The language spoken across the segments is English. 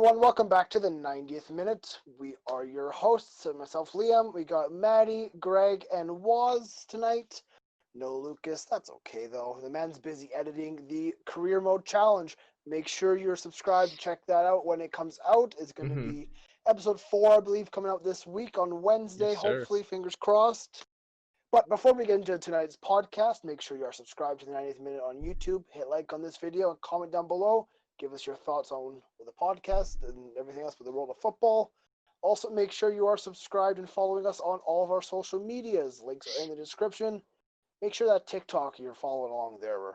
everyone, welcome back to the 90th minute. We are your hosts, myself, Liam. We got Maddie, Greg, and Woz tonight. No Lucas, that's okay though. The man's busy editing the Career Mode Challenge. Make sure you're subscribed. Check that out when it comes out. It's going to be episode 4, I believe, coming out this week on Wednesday. Yes, sir. Hopefully, fingers crossed. But before we get into tonight's podcast, make sure you are subscribed to the 90th minute on YouTube. Hit like on this video and comment down below. Give us your thoughts on the podcast and everything else with the world of football. Also, make sure you are subscribed and following us on all of our social medias. Links are in the description. Make sure that TikTok you're following along there. We're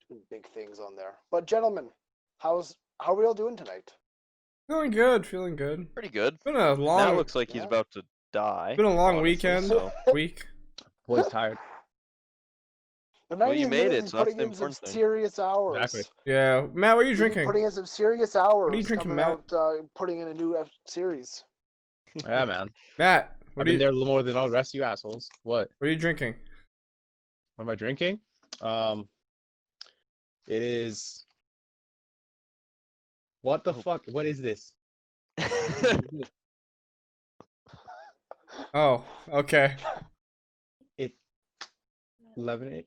doing big things on there. But gentlemen, how are we all doing tonight? Feeling good, feeling good. Pretty good. Been a long. Now it looks like he's about to die. Been a long honestly, weekend. so. Week. Boy's tired. The Well, you 90th made minute it, is so that's putting the in some important thing. serious hours. Exactly. Yeah, Matt, what are you drinking? Putting in some serious hours. What are you drinking, coming Matt? Out, putting in a new series. Yeah, man. Matt, I've what are been you? there a little more than all the rest of you assholes. What? What are you drinking? What am I drinking? It is. What the fuck? What is this? Oh, okay. Lemonade.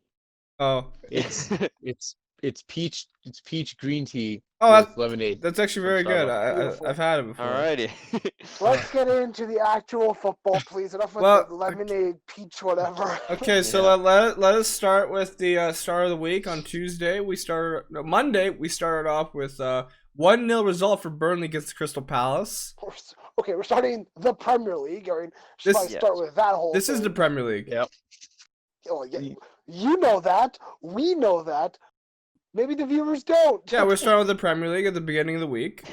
Oh, It's peach green tea. Oh, with lemonade. that's actually very From good. Beautiful. I've had it before. Alrighty. Let's get into the actual football, please. Enough with Well, the lemonade, peach, whatever. Okay, so Yeah. let us start with the start of the week. On Monday we started off with 1-0 result for Burnley against Crystal Palace. Okay, we're starting the Premier League. I mean, should This- probably start with that whole This is the thing. Premier League. Yep. Oh, yeah, you know that. We know that. Maybe the viewers don't. Yeah, we're starting with the Premier League at the beginning of the week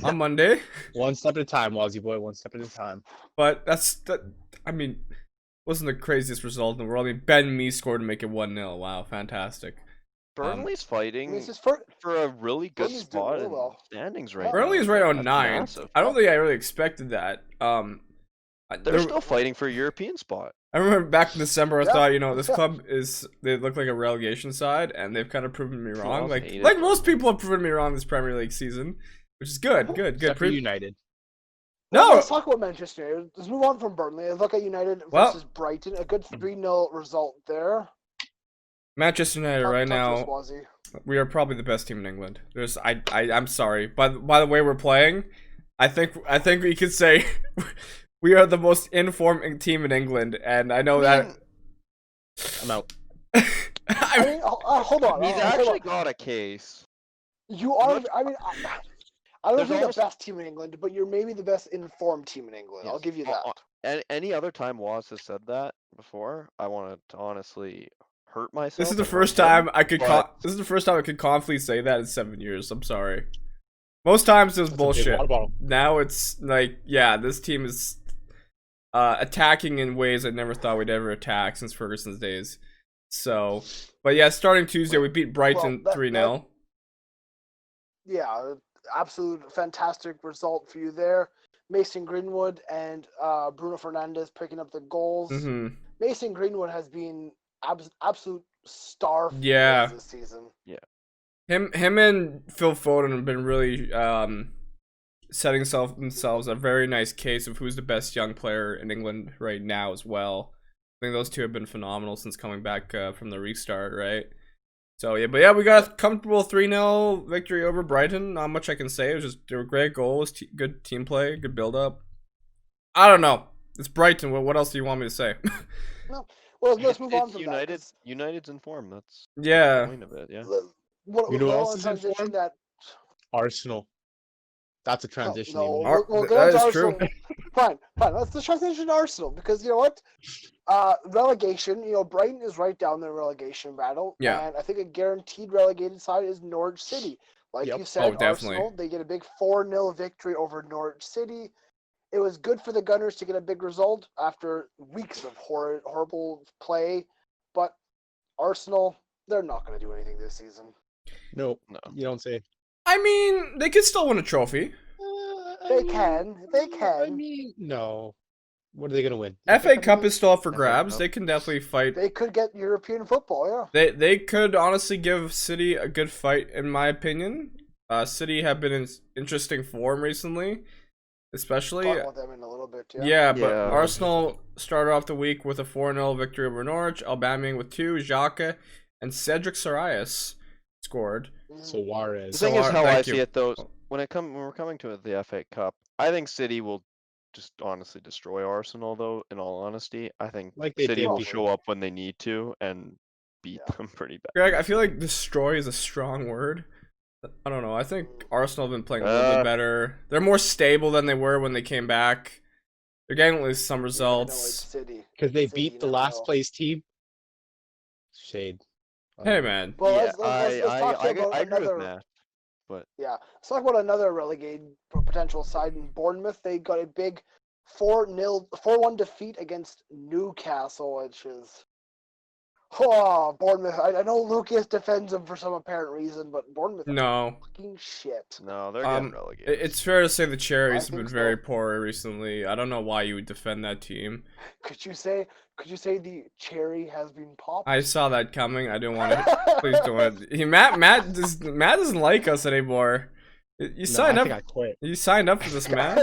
on Monday. One step at a time, Wazzy boy. One step at a time. But I mean, wasn't the craziest result in the world. I mean, Ben Mee scored to make it 1-0. Wow, fantastic. Burnley's I mean, fighting it's just for for a really good Burnley's doing spot really in well. standings right now. Burnley is right on That's 9. massive. I don't think I really expected that. They're still fighting for a European spot. I remember back in December, I Yeah, thought, this yeah. club they look like a relegation side, and they've kind of proven me wrong. else Like hated like it? most people have proven me wrong this Premier League season, which is good. Except for United. No, Let's talk about Manchester United. Let's move on from Burnley. Look at United Well- versus Brighton. A good 3-0 result there. Manchester United right Talk to now, us, Wazzy. we are probably the best team in England. I'm sorry, by the way we're playing, I think we could say we are the most informed team in England, and I know that. I'm out. I mean, hold on. He's hold actually on. got a case. You are. I mean, I don't There's think the almost- best team in England, but you're maybe the best informed team in England. I'll Yes. give you that. Any other time Waz has said that before, I want to honestly hurt myself. This is the and first hurt him, time I could. but- This is the first time I could confidently say that in 7 years. I'm sorry. Most times it was That's a big bullshit. water bottle. Now it's like, yeah, this team is attacking in ways I never thought we'd ever attack since Ferguson's days. So, but yeah, starting Tuesday we beat Brighton Well, 3-0. Yeah, absolute fantastic result for you there. Mason Greenwood and Bruno Fernandes picking up the goals. Mm-hmm. Mason Greenwood has been absolute star for Yeah. this season. Him and Phil Foden have been really setting themselves a very nice case of who's the best young player in England right now as well. I think those two have been phenomenal since coming back from the restart, right? So yeah, but yeah, we got a comfortable 3-0 victory over Brighton. Not much I can say. It was just, they were great goals, good team play, good build up. I don't know. It's Brighton. What else do you want me to say? Well, let's move on It's from United. that. United's in form. That's the Yeah. point of it. Yeah. What, You know what who else else is in transition form? that? Arsenal. That's a transition. No, even. we'll That go into is true. Arsenal. Fine. Let's transition to Arsenal because you know what? Relegation. Brighton is right down the relegation battle. Yeah. And I think a guaranteed relegated side is Norwich City. Like Yep. you said, Oh, definitely. Arsenal, they get a big 4-0 victory over Norwich City. It was good for the Gunners to get a big result after weeks of horrible play. But Arsenal, they're not going to do anything this season. No, No. you don't say. I mean, they could still win a trophy. They can. They I can. mean, no. What are they gonna win? FA Cup is still up for FA grabs. Cup. They can definitely fight. They could get European football, yeah. They could honestly give City a good fight, in my opinion. City have been in interesting form recently, especially. Talk about them in a little bit. Yeah. Yeah, but Yeah. Arsenal started off the week with a 4-0 victory over Norwich. Aubameyang with 2, Xhaka, and Cedric Soares scored. Mhm. The Suarez. thing is, how I Thank see you. it though, when we're coming to the FA Cup, I think City will just honestly destroy Arsenal. Though, in all honesty, I think Like they City did will before. show up when they need to and beat Yeah. them pretty bad. Greg, I feel like destroy is a strong word. I don't know. I think Arsenal have been playing a little bit better. They're more stable than they were when they came back. They're getting at least some Yeah, no, it's results. City. Because they City, beat the you last know. place team. Shade. Hey, man. Well, Yeah, let's talk about I agree with another. Matt, but Yeah, let's talk about another relegated potential side in Bournemouth. They got a big 4-1 defeat against Newcastle, which is Bournemouth. I know Lucas defends them for some apparent reason, but Bournemouth are No. fucking shit. no, they're getting relegated. It's fair to say the I Cherries have think been so. very poor recently. I don't know why you would defend that team. Could you say the cherry has been popped? I saw that coming. I didn't want to. Please don't want to. Matt doesn't like us anymore. You No, signed I up. think I quit. You signed up for this, Matt.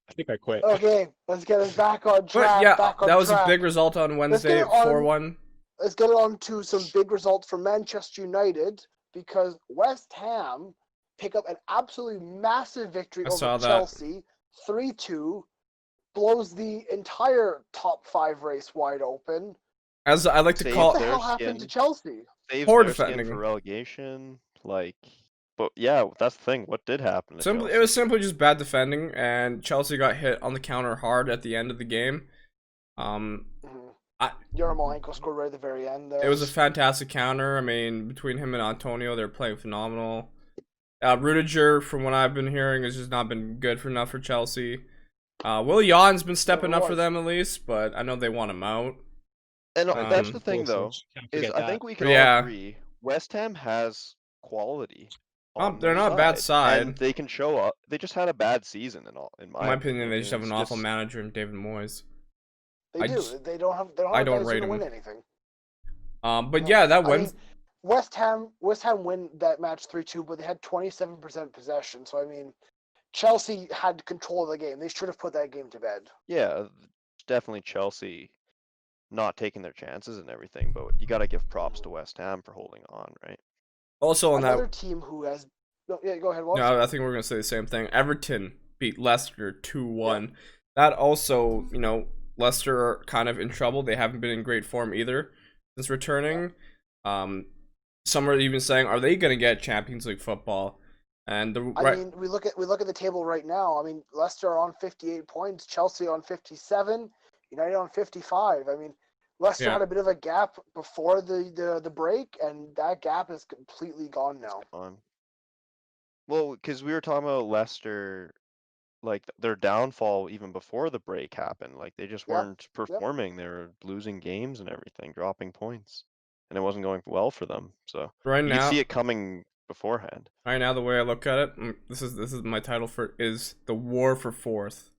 I think I quit. Okay, let's get us back on track. But yeah, back on that was track. a big result on Wednesday, get on- 4-1. Let's get on to some big results for Manchester United because West Ham pick up an absolutely massive victory I saw over that. Chelsea, 3-2, blows the entire top 5 race wide open. As I like to Save call What the their hell happened to skin. Chelsea? Saves Poor their skin defending. for relegation, like. But yeah, that's the thing. What did happen to Simply, Chelsea? it was simply just bad defending, and Chelsea got hit on the counter hard at the end of the game. Yarmolenko scored right at the very end there. It was a fantastic counter. I mean, between him and Antonio, they're playing phenomenal. Rudiger, from what I've been hearing, has just not been good for enough for Chelsea. Will Jan's been stepping up for them at least, but I know they want him out. And that's the thing, though, Can't is forget I that. think we can Yeah. all agree West Ham has quality. on They're their not a bad and side. they can show up. They just had a bad season, in In my opinion, they just have an awful manager in David Moyes. They do. They don't have guys don't who rate can him. win anything. But No, yeah, that I mean, wins. West Ham win that match 3-2, but they had 27% possession. So I mean, Chelsea had control of the game. They should have put that game to bed. Yeah, definitely Chelsea not taking their chances and everything, but you got to give props to West Ham for holding on, right? Also on Another that, team who has go ahead, Walsh. no, I think we're gonna say the same thing. Everton beat Leicester 2-1. That also, Leicester are kind of in trouble. They haven't been in great form either since returning. Some are even saying, are they gonna get Champions League football? And I mean, we look at the table right now. I mean, Leicester are on 58 points, Chelsea on 57, United on 55. I mean, Leicester had a bit of a gap before the break, and that gap is completely gone now. Well, because we were talking about Leicester, like their downfall even before the break happened. Like they just weren't performing. They were losing games and everything, dropping points, and it wasn't going well for them. So right you now, can see it coming beforehand. Right now, the way I look at it, this is my title is the war for fourth.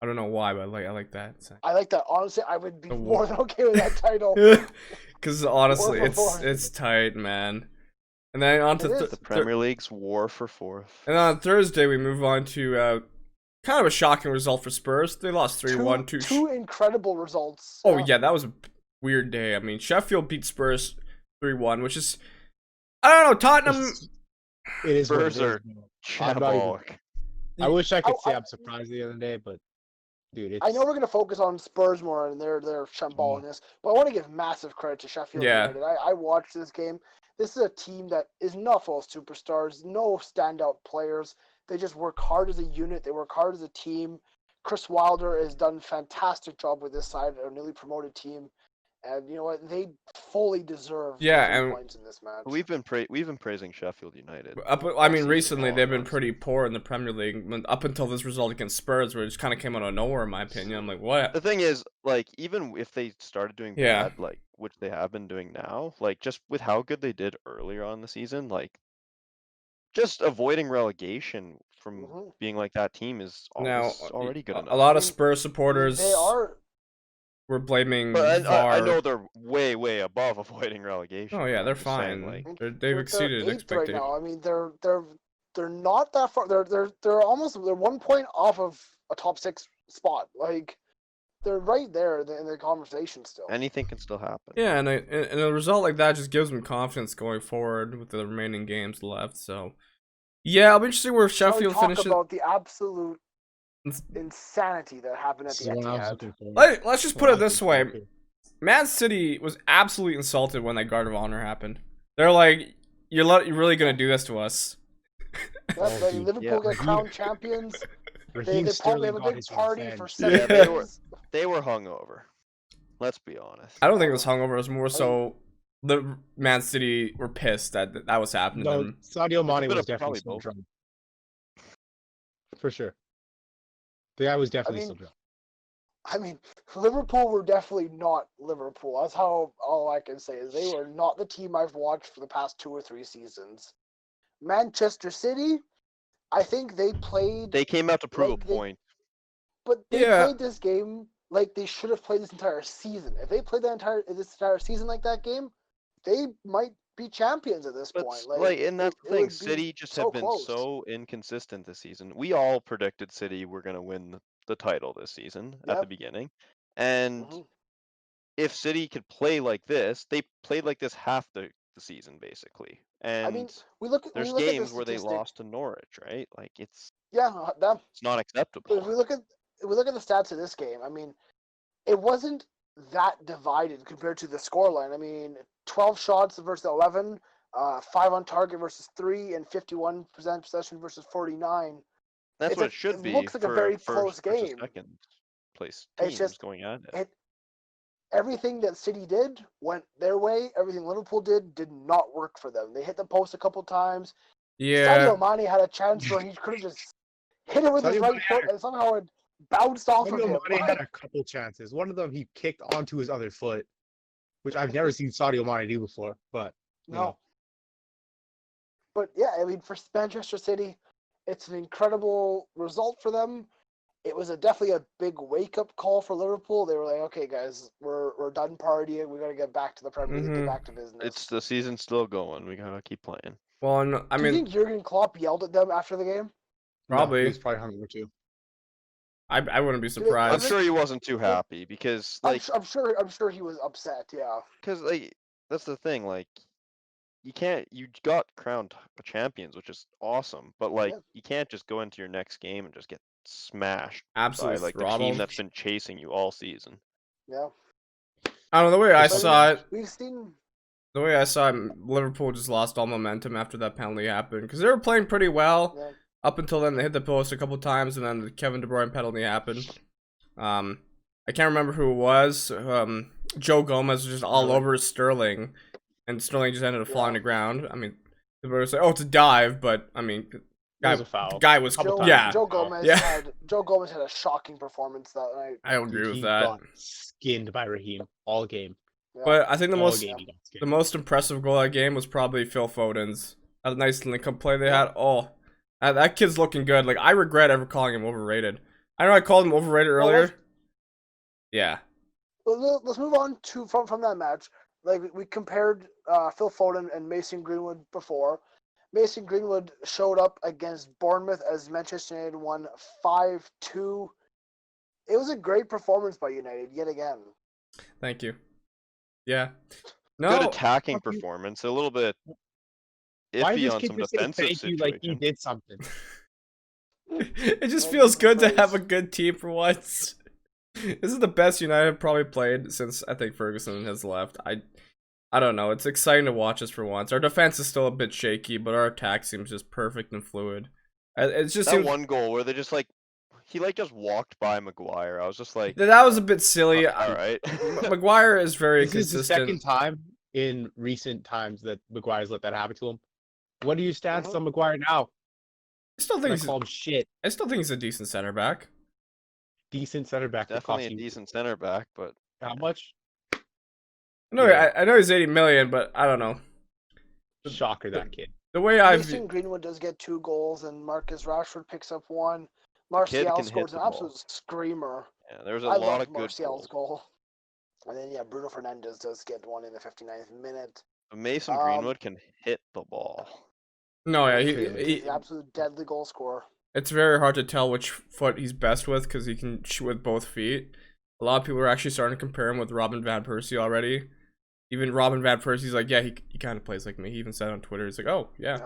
I don't know why, but I like that. I like that. Honestly, I would be more than okay with that title. Because honestly, it's tight, man. And then on to the Premier League's war for fourth. And on Thursday, we move on to kind of a shocking result for Spurs. They lost 3-1 to two incredible results. Oh yeah, that was a weird day. I mean, Sheffield beat Spurs 3-1, which is, I don't know, Tottenham. It is Spurs what are it is. shambolic. I wish I could say I'm surprised the other day, but dude, I know we're gonna focus on Spurs more and their shambolicness, but I want to give massive credit to Sheffield United. I watched this game. This is a team that is not full of superstars, no standout players. They just work hard as a unit. They work hard as a team. Chris Wilder has done a fantastic job with this side, a newly promoted team. And you know what? They fully deserve points in this match. We've been praising Sheffield United. Recently they've been pretty poor in the Premier League up until this result against Spurs, where it just kind of came out of nowhere, in my opinion. I'm like, what? The thing is, like, even if they started doing bad, like, which they have been doing now, like, just with how good they did earlier on the season, like, just avoiding relegation from being like that team is already good enough. A lot of Spurs supporters we're blaming But VAR. I know they're way above avoiding relegation. Oh yeah, they're just saying, fine. like, They've exceeded eighth expectations. right now. I mean, they're not that far. They're 1 point off of a top 6 spot. Like, they're right there in the conversation still. anything can still happen. Yeah, and a result like that just gives them confidence going forward with the remaining games left. So, yeah, I'll be interested where Sheffield finishes. Talk about the absolute insanity that happened at the Etihad. Let's just put it this way: Man City was absolutely insulted when that guard of honor happened. They're like, "You're really gonna do this to us?" Liverpool get crowned champions. They probably have a big party for 7 days. They were hungover. Let's be honest. I don't think it was hungover. It was more so the Man City were pissed that was happening. No, Sadio Mane was definitely still drunk. For sure. The guy was definitely still drunk. I mean, Liverpool were definitely not Liverpool. That's all I can say is they were not the team I've watched for the past 2 or 3 seasons. Manchetser CIty, I think they played. They came out to prove a point. But they played this game like they should have played this entire season. If they played this entire season like that game, they might be champions at this point. And that's the thing. City just have been so inconsistent this season. We all predicted City were going to win the title this season at the beginning. And if City could play like this, they played like this half the season, basically. And I mean, there's games where they lost to Norwich, right? Like, it's not acceptable. If we look at the stats of this game, I mean, it wasn't that divided compared to the scoreline. I mean, 12 shots versus 11, 5 on target versus 3, and 51% possession versus 49. That's what it should be. It looks like a very close game. Second place teams just going at it. Everything that City did went their way. Everything Liverpool did not work for them. They hit the post a couple times. Yeah. Sadio Mane had a chance where he could have just hit it with his right foot and somehow it bounced off of him. Mane had a couple chances. One of them he kicked onto his other foot, which I've never seen Sadio Mane do before. But no. But yeah, I mean, for Manchester City, it's an incredible result for them. It was definitely a big wake-up call for Liverpool. They were like, okay, guys, we're done partying. We got to get back to the Premier League, get back to business. It's the season's still going. We got to keep playing. Well, I mean, do you think Jurgen Klopp yelled at them after the game? Probably. No, he was probably hungover too. I wouldn't be surprised. I'm sure he wasn't too happy because, like, I'm sure he was upset. Yeah. Because, like, that's the thing. Like, you got crowned champions, which is awesome. But, like, you can't just go into your next game and just get smashed absolutely by, like, the team that's been chasing you all season. Yeah. I don't know, the way I saw it. The way I saw it, Liverpool just lost all momentum after that penalty happened because they were playing pretty well up until then. They hit the post a couple times, and then the Kevin De Bruyne penalty happened. I can't remember who it was. Joe Gomez was just all over Sterling, and Sterling just ended up falling to the ground. I mean, they were like, "Oh, it's a dive," but I mean. Was a foul. Guy was Joe Gomez had a shocking performance that night. I agree with that. Got skinned by Raheem all game. Yeah. But I think the most impressive goal of that game was probably Phil Foden's. A nice link-up play they had. Oh, that kid's looking good. Like, I regret ever calling him overrated. I know I called him overrated earlier. Yeah. Well, let's move on from that match. Like, we compared Phil Foden and Mason Greenwood before. Mason Greenwood showed up against Bournemouth as Manchester United won 5-2. It was a great performance by United yet again. Thank you. Yeah. Good attacking performance. A little bit iffy on some defensive situations. Like he did something. It just feels good to have a good team for once. This is the best United have probably played since I think Ferguson has left. I don't know. It's exciting to watch us for once. Our defense is still a bit shaky, but our attack seems just perfect and fluid. It's just one goal where they just he just walked by Maguire. I was just like, that was a bit silly. All right. Maguire is very consistent. This is the second time in recent times that Maguire's let that happen to him. What are your stats on Maguire now? I still think he's a decent center back. Decent center back. Definitely a decent center back, but how much? No, yeah. I know he's 80 million, but I don't know. Shocker, that kid. The way Mason Greenwood does get 2 goals, and Marcus Rashford picks up 1. Martial scores an absolute screamer. Yeah, there's a lot of good Martial's goal. And then Bruno Fernandes does get one in the 59th minute. Mason Greenwood can hit the ball. No, yeah, he's an absolute deadly goal scorer. It's very hard to tell which foot he's best with because he can shoot with both feet. A lot of people are actually starting to compare him with Robin van Persie already. Even Robin van Persie's like, yeah, he kind of plays like me. He even said on Twitter, he's like, oh, yeah.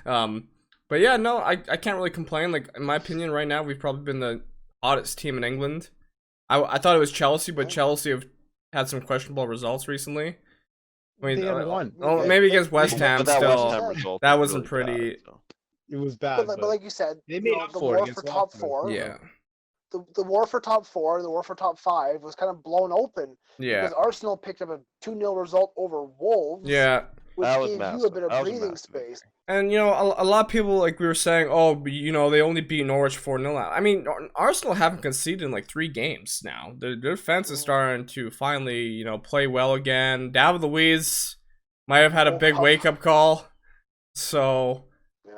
But yeah, no, I can't really complain. Like, in my opinion, right now, we've probably been the hottest team in England. I thought it was Chelsea, but Chelsea have had some questionable results recently. I mean, they had one. Oh, maybe against West Ham still. That wasn't pretty. Bad, so. It was bad. But like you said, they made up the for war for top four. Yeah. The war for top four, the war for top five was kind of blown open. Yeah. Because Arsenal picked up a 2-0 result over Wolves. Yeah. Which gave you a bit of breathing space. And, a lot of people, like we were saying, they only beat Norwich 4-0. I mean, Arsenal haven't conceded in like 3 games now. Their defense is starting to finally, play well again. David Luiz might have had a big wake-up call. So,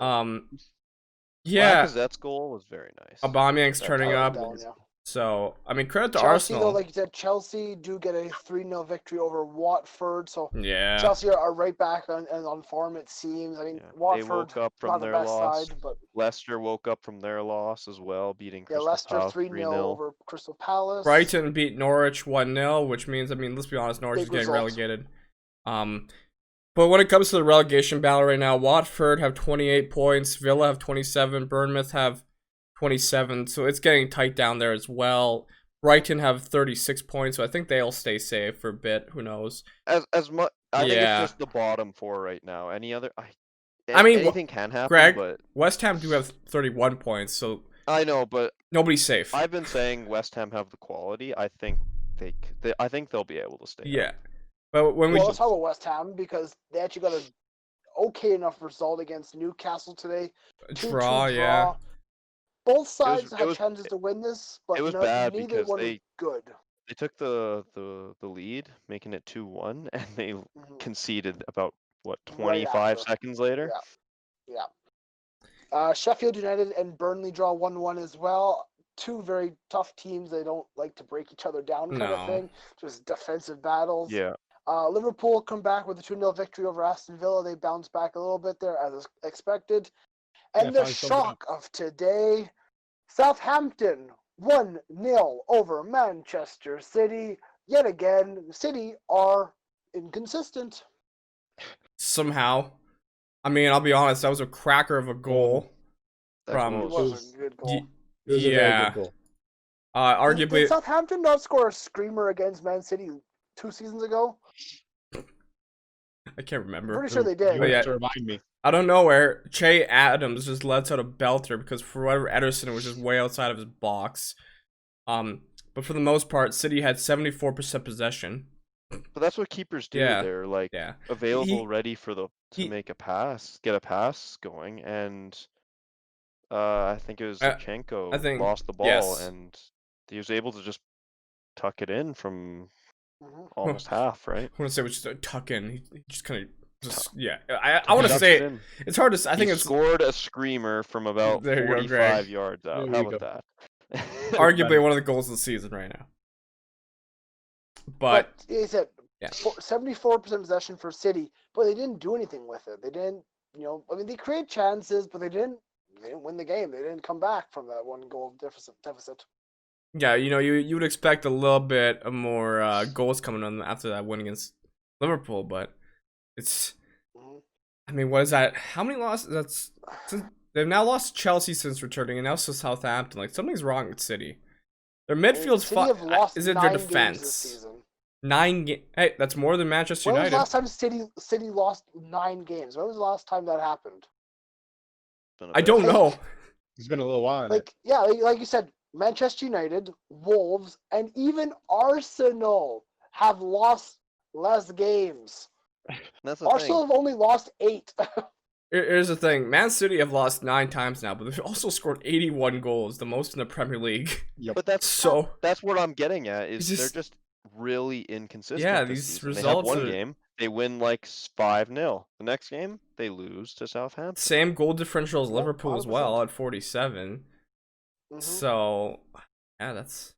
Lacazette's goal was very nice. Aubameyang's turning up. So, I mean, credit to Arsenal. Though, like you said, Chelsea do get a 3-0 victory over Watford. So, yeah. Chelsea are right back on form, it seems. I mean, Watford, they woke up from their loss. Side, but Leicester woke up from their loss as well, beating Crystal Leicester Palace 3-0 over Crystal Palace. Brighton beat Norwich 1-0, which means, let's be honest, Norwich is getting relegated. But when it comes to the relegation battle right now, Watford have 28 points, Villa have 27, Bournemouth have 27, so it's getting tight down there as well. Brighton have 36 points, so I think they'll stay safe for a bit. Who knows? As much, I think it's just the bottom 4 right now. Anything can happen. Greg, but West Ham do have 31 points, so I know, but nobody's safe. I've been saying West Ham have the quality. I think they'll be able to stay. Yeah. But let's talk about West Ham because they actually got an okay enough result against Newcastle today. Draw, yeah. Both sides had chances to win this, but it was bad neither because one was good. They took the lead, making it 2-1, and they conceded about 25 seconds later. Yeah. Sheffield United and Burnley draw 1-1 as well. 2 very tough teams. They don't like to break each other down kind of thing. Just defensive battles. Yeah. Liverpool come back with a 2-0 victory over Aston Villa. They bounce back a little bit there as expected. And the shock of today, Southampton 1-0 over Manchester CIty. Yet again, City are inconsistent. Somehow. I mean, I'll be honest, that was a cracker of a goal. It was a good goal. It was a very good goal. Arguably, did Southampton not score a screamer against Man City 2 seasons ago? I can't remember. Pretty sure they did. You have to remind me. I don't know where Che Adams just lets out a belter because for whatever Ederson was just way outside of his box. But for the most part, City had 74% possession. But that's what keepers do. Yeah. They're available, ready for to make a pass, get a pass going, and I think it was Zinchenko lost the ball, and he was able to just tuck it in from almost half, right? I want to say which is tuck in. He just kind of I want to say it's hard to. I think it's scored a screamer from about 45 yards out. How about that? Arguably one of the goals of the season right now. But he said 74% possession for City, but they didn't do anything with it. They didn't, they create chances, but they didn't win the game. They didn't come back from that 1-goal deficit. Yeah, you would expect a little bit more goals coming on after that win against Liverpool, but it's. I mean, what is that? How many losses? They've now lost Chelsea since returning, and now so Southampton. Like something's wrong with City. Their midfield's is it their defense? 9 games. Hey, that's more than Manchester United. When was the last time City lost 9 games? When was the last time that happened? I don't know. It's been a little while. Like you said, Manchester United, Wolves, and even Arsenal have lost less games. Arsenal have only lost 8. Here's the thing. Man City have lost 9 times now, but they've also scored 81 goals, the most in the Premier League. Yep. But that's what I'm getting at, is they're just really inconsistent. Yeah, these results they have one game, they win like 5-0. The next game, they lose to Southampton. Same goal differential as Liverpool 100%. As well at 47. So, yeah, that's...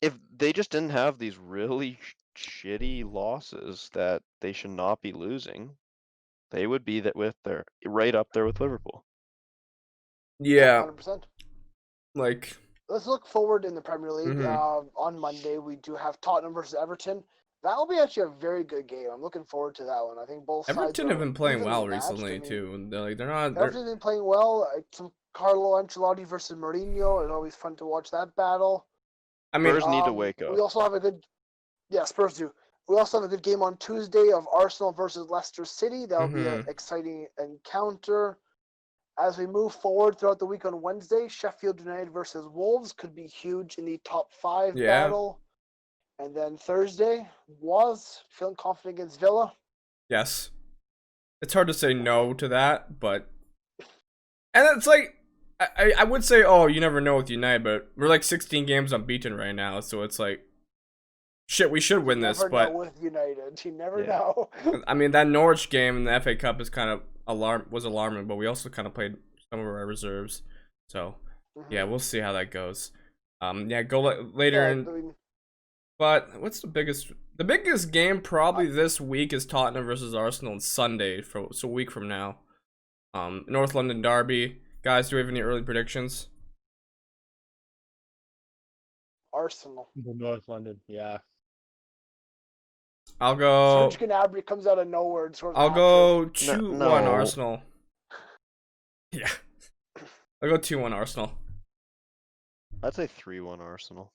If they just didn't have these really shitty losses that they should not be losing. They would be right up there with Liverpool. Yeah. 100%. Like, let's look forward in the Premier League. On Monday, we do have Tottenham versus Everton. That'll be actually a very good game. I'm looking forward to that one. I think both sides Everton have been playing well matched. recently too. And they're not. Everton's been playing well. Some Carlo Ancelotti versus Mourinho. It's always fun to watch that battle. I mean, Spurs need to wake up. We also have a good. Yeah, Spurs do. We also have a good game on Tuesday of Arsenal versus Leicester City. That'll be an exciting encounter. As we move forward throughout the week on Wednesday, Sheffield United versus Wolves could be huge in the top 5 battle. And then Thursday, was feeling confident against Villa. Yes. It's hard to say no to that, but... And it's like, I would say, oh, you never know with United, but we're like 16 games unbeaten right now, so it's like, shit, we should win this, but... Know with United, you never know. I mean, that Norwich game in the FA Cup is kind of alarming, but we also kind of played some of our reserves, so yeah, we'll see how that goes. Go later but what's the biggest game probably this week is Tottenham versus Arsenal on Sunday, so a week from now. North London derby. Guys, do we have any early predictions? Arsenal. North London, yeah. I'll go. Serge Gnabry comes out of nowhere and scores. I'll go 2-1 Arsenal. Yeah. I'll go 2-1 Arsenal. I'd say 3-1 Arsenal.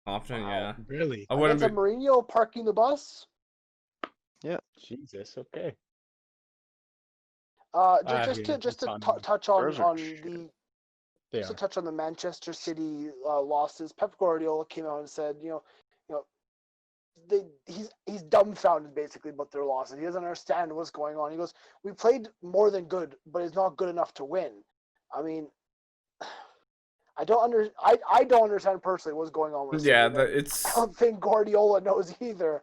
Often, yeah. Really? I wouldn't be... Mourinho parking the bus? Yeah. Jesus, okay. Just to touch on the Manchetser CIty losses. Pep Guardiola came out and said, he's dumbfounded basically about their losses. He doesn't understand what's going on. He goes, "We played more than good, but it's not good enough to win." I mean, I don't understand personally what's going on with City. Yeah, I don't think Guardiola knows either.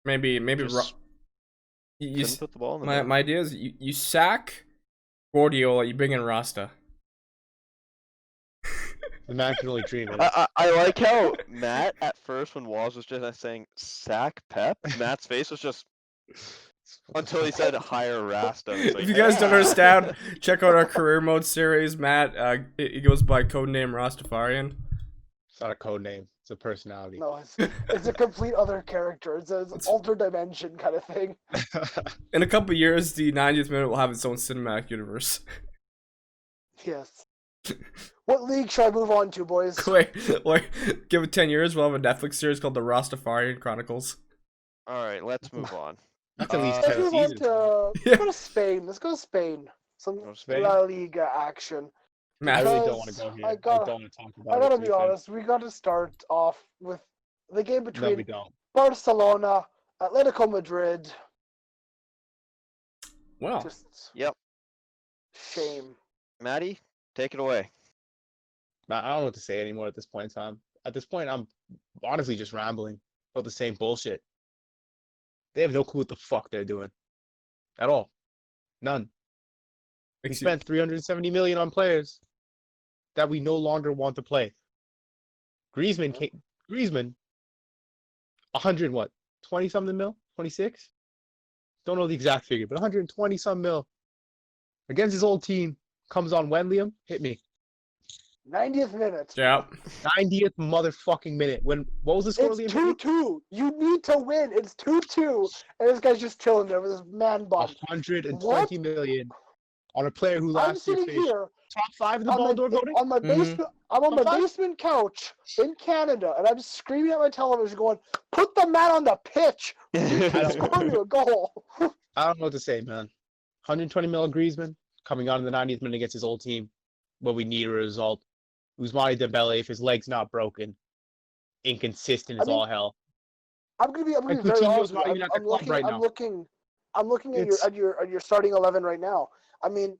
Maybe you put the ball in the my idea is you sack Guardiola, you bring in Rasta. The man can only dream. I like how Matt at first, when Waz was just saying sack Pep, Matt's face was just until he said hire Rasta. Like, if you guys don't understand, check out our career mode series. Matt, he goes by codename Rastafarian. It's not a code name. It's a personality. No, it's a complete other character. It's an altered dimension kind of thing. In a couple of years, the 90th minute will have its own cinematic universe. Yes. What league should I move on to, boys? Wait, give it 10 years, we'll have a Netflix series called The Rastafarian Chronicles. All right, let's move on. That's at least 10 let's move on seasons. Let's go to Spain. Let's go to Spain. Some La Liga action. Matt, I really don't want to go here. I don't want to talk about it. I gotta be honest. We got to start off with the game between No, we don't. Barcelona, Atletico Madrid. Wow. Yep. Shame. Maddie, take it away. I don't know what to say anymore at this point in time. At this point, I'm honestly just rambling about the same bullshit. They have no clue what the fuck they're doing. At all. None. We spent $370 million on players that we no longer want to play. Griezmann, 100 what? 20 something mil? 26? Don't know the exact figure, but 120 some mil against his old team. Comes on Wembley, hit me. 90th minute. Yeah. 90th motherfucking minute. What was the score? It's 2-2. You need to win. It's 2-2. And this guy's just chilling there with his man bun. 120 million on a player who last year finished top 5 in the Ballon d'Or voting. On my basement, I'm on my basement couch in Canada, and I'm screaming at my television, going, "Put the man on the pitch! Score you a goal!" I don't know what to say, man. 120 million Griezmann coming on in the 90th minute against his old team, but we need a result. Ousmane Dembele, if his leg's not broken, inconsistent as all hell. I'm gonna be very honest. I'm looking at your starting 11 right now. I mean,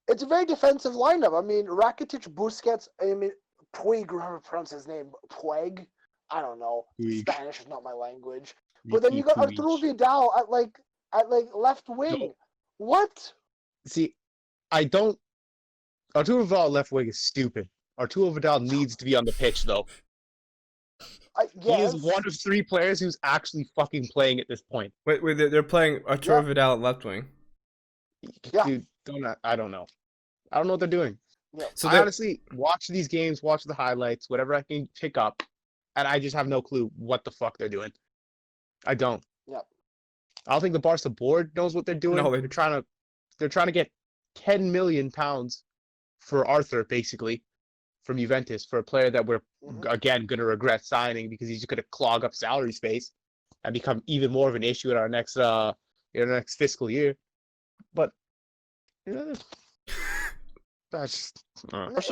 it's a very defensive lineup. I mean, Rakitic, Busquets. I mean, Puig. However to pronounce his name, Puig. I don't know. Spanish is not my language. But then you got Arturo Vidal at left wing. No. What? See, Arturo Vidal left wing is stupid. Arturo Vidal needs to be on the pitch, though. He is one of 3 players who's actually fucking playing at this point. Wait, they're playing Arturo Vidal at left wing. Yeah. Dude, I don't know. I don't know what they're doing. Yeah. So I honestly watch these games, watch the highlights, whatever I can pick up, and I just have no clue what the fuck they're doing. I don't. Yeah. I don't think the Barca board knows what they're doing. No, they're trying to get £10 million for Arthur, basically, from Juventus, for a player that we're again gonna regret signing because he's just gonna clog up salary space and become even more of an issue in our next fiscal year. But that's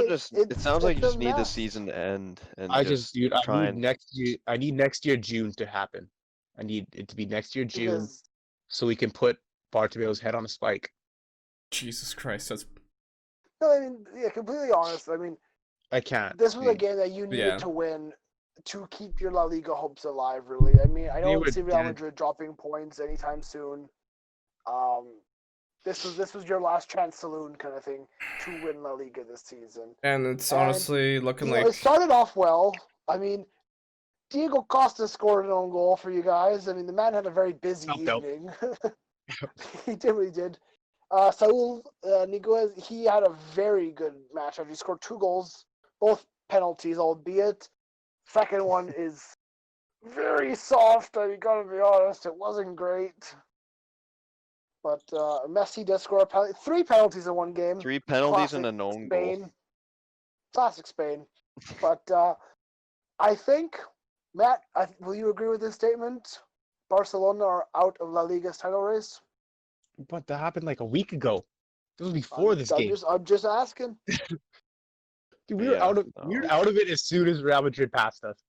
just it sounds like you just need the season to end, and I need next year June to happen. I need it to be next year June, so we can put Bartomeu's head on a spike. Jesus Christ, that's. No, I mean, completely honest. I mean, I can't. This was a game that you needed to win to keep your La Liga hopes alive. Really, I mean, I don't see Real Madrid dropping points anytime soon. This was your last chance saloon kind of thing to win La Liga this season. And it's honestly looking like it started off well. I mean, Diego Costa scored an own goal for you guys. I mean, the man had a very busy evening. He did what he did. Saul Niguez, he had a very good match. He scored 2 goals, both penalties, albeit. Second one is very soft. I mean, gotta be honest, it wasn't great. But Messi does score a penalty. 3 penalties in one game. 3 penalties and an own goal. Classic Spain. But I think, Matt, will you agree with this statement? Barcelona are out of La Liga's title race? But that happened like a week ago. This was before this game. I'm just asking. Dude, we were out of it as soon as Real Madrid passed us.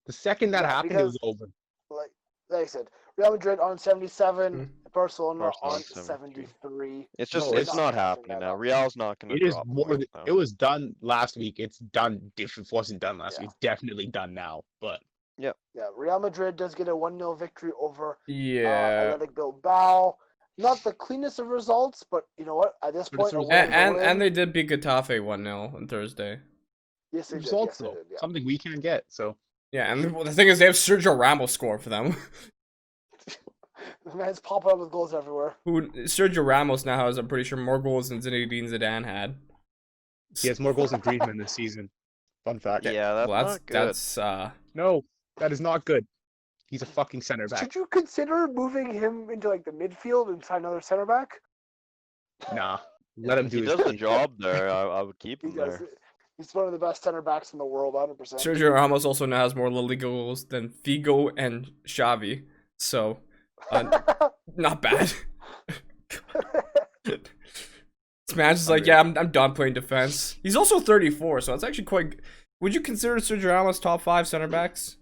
The second that happened, it was over. Like I said, Real Madrid on 77, Barcelona on 73. It's just it's not happening now. Real's not going to drop. It was done last week. It's done. If it wasn't done last week, it's definitely done now. But yeah, Real Madrid does get a 1-0 victory over Athletic Bilbao. Not the cleanest of results, but you know what? At this point, and they did beat Getafe 1-0 on Thursday. Yes, they did. Results though, something we can't get. So yeah, and the thing is, they have Sergio Ramos score for them. The man's popping up with goals everywhere. Sergio Ramos now has, I'm pretty sure, more goals than Zinedine Zidane had. He has more goals than Griezmann this season. Fun fact. Yeah, not good. That's no, that is not good. He's a fucking center back. Should you consider moving him into like the midfield and sign another center back? Nah, let him do his the job there. I would keep him there. He's one of the best center backs in the world, 100%. Sergio Ramos also now has more La Liga goals than Figo and Xavi, so not bad. This match is like, I'm done playing defense. He's also 34, so it's actually quite. Would you consider Sergio Ramos top 5 center backs?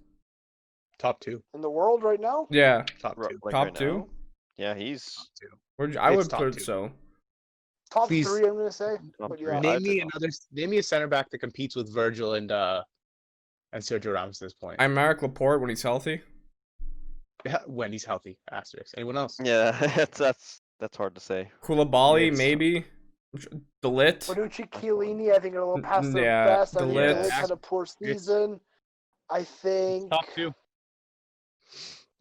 Top 2 in the world right now. Yeah, top 2. Like top 2. Yeah, he's. I would put it so. Top 3, I'm gonna say. Name me a center back that competes with Virgil and Sergio Ramos at this point. I'm Marc Laporte when he's healthy. Yeah, when he's healthy. Asterisk. Anyone else? Yeah, that's hard to say. Koulibaly, maybe. Delit. Bonucci, Chiellini, I think are a little past their best. I think Delit had a poor season. I think top 2.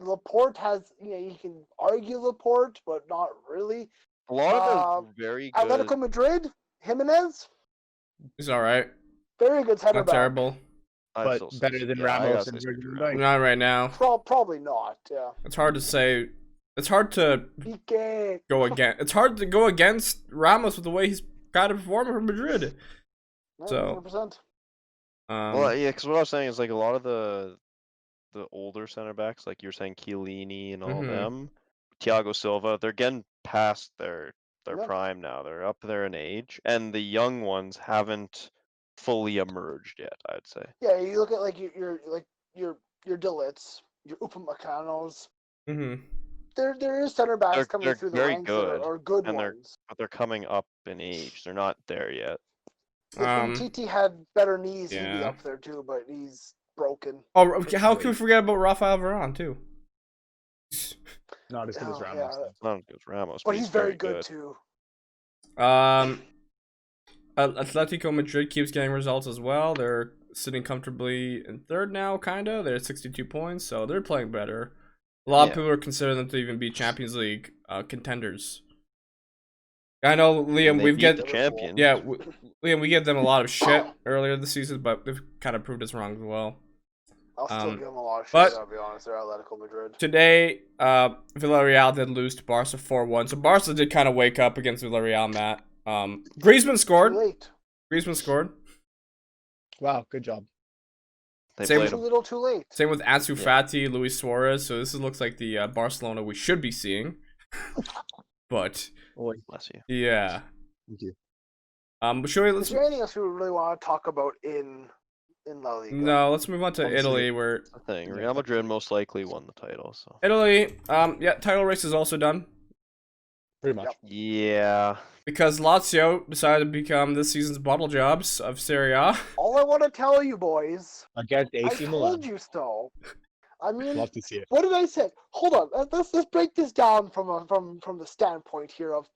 Laporte has, you can argue Laporte, but not really. A lot of them very good. Atletico Madrid, Jimenez. He's all right. Very good center back. Not terrible. But better than Ramos and Virgil. Not right now. Probably not. Yeah. It's hard to say. It's hard to go against. It's hard to go against Ramos with the way he's kind of performing for Madrid. 100%. Well, yeah, because what I was saying is like a lot of the older center backs, like you're saying Chiellini and all them, Thiago Silva, they're getting past their prime now. They're up there in age, and the young ones haven't fully emerged yet, I'd say. Yeah, you look at like your Delits, your Upamecanos. There is center backs coming through the ranks or good ones. But they're coming up in age. They're not there yet. Titi had better knees, he'd be up there too, but he's broken. Oh, how can we forget about Rafael Varane too? Not as good as Ramos. Not as good as Ramos, but he's very good too. Atletico Madrid keeps getting results as well. They're sitting comfortably in third now, kinda. They're at 62 points, so they're playing better. A lot of people are considering them to even be Champions League contenders. I know, Liam, we've get champion. Yeah, Liam, we gave them a lot of shit earlier this season, but they've kind of proved us wrong as well. I'll still give them a lot of shit, but I'll be honest. They're Atletico Madrid. Today, Villarreal did lose to Barca 4-1, so Barca did kind of wake up against Villarreal, Matt. Griezmann scored. Too late. Griezmann scored. Wow, good job. Same with, a little too late. Same with Ansu Fati, Luis Suarez. So this looks like the Barcelona we should be seeing. But bless you. Yeah. Thank you. But should we, Is there anything else we really want to talk about in La Liga? No, let's move on to Italy, where the thing. Real Madrid most likely won the title. So Italy, title race is also done. Pretty much. Yeah. Because Lazio decided to become this season's bottle jobs of Serie A. All I want to tell you, boys, Against AC I Milan. told you so. I mean, Love to see it. what did I say? Hold on, let's break this down from the standpoint here of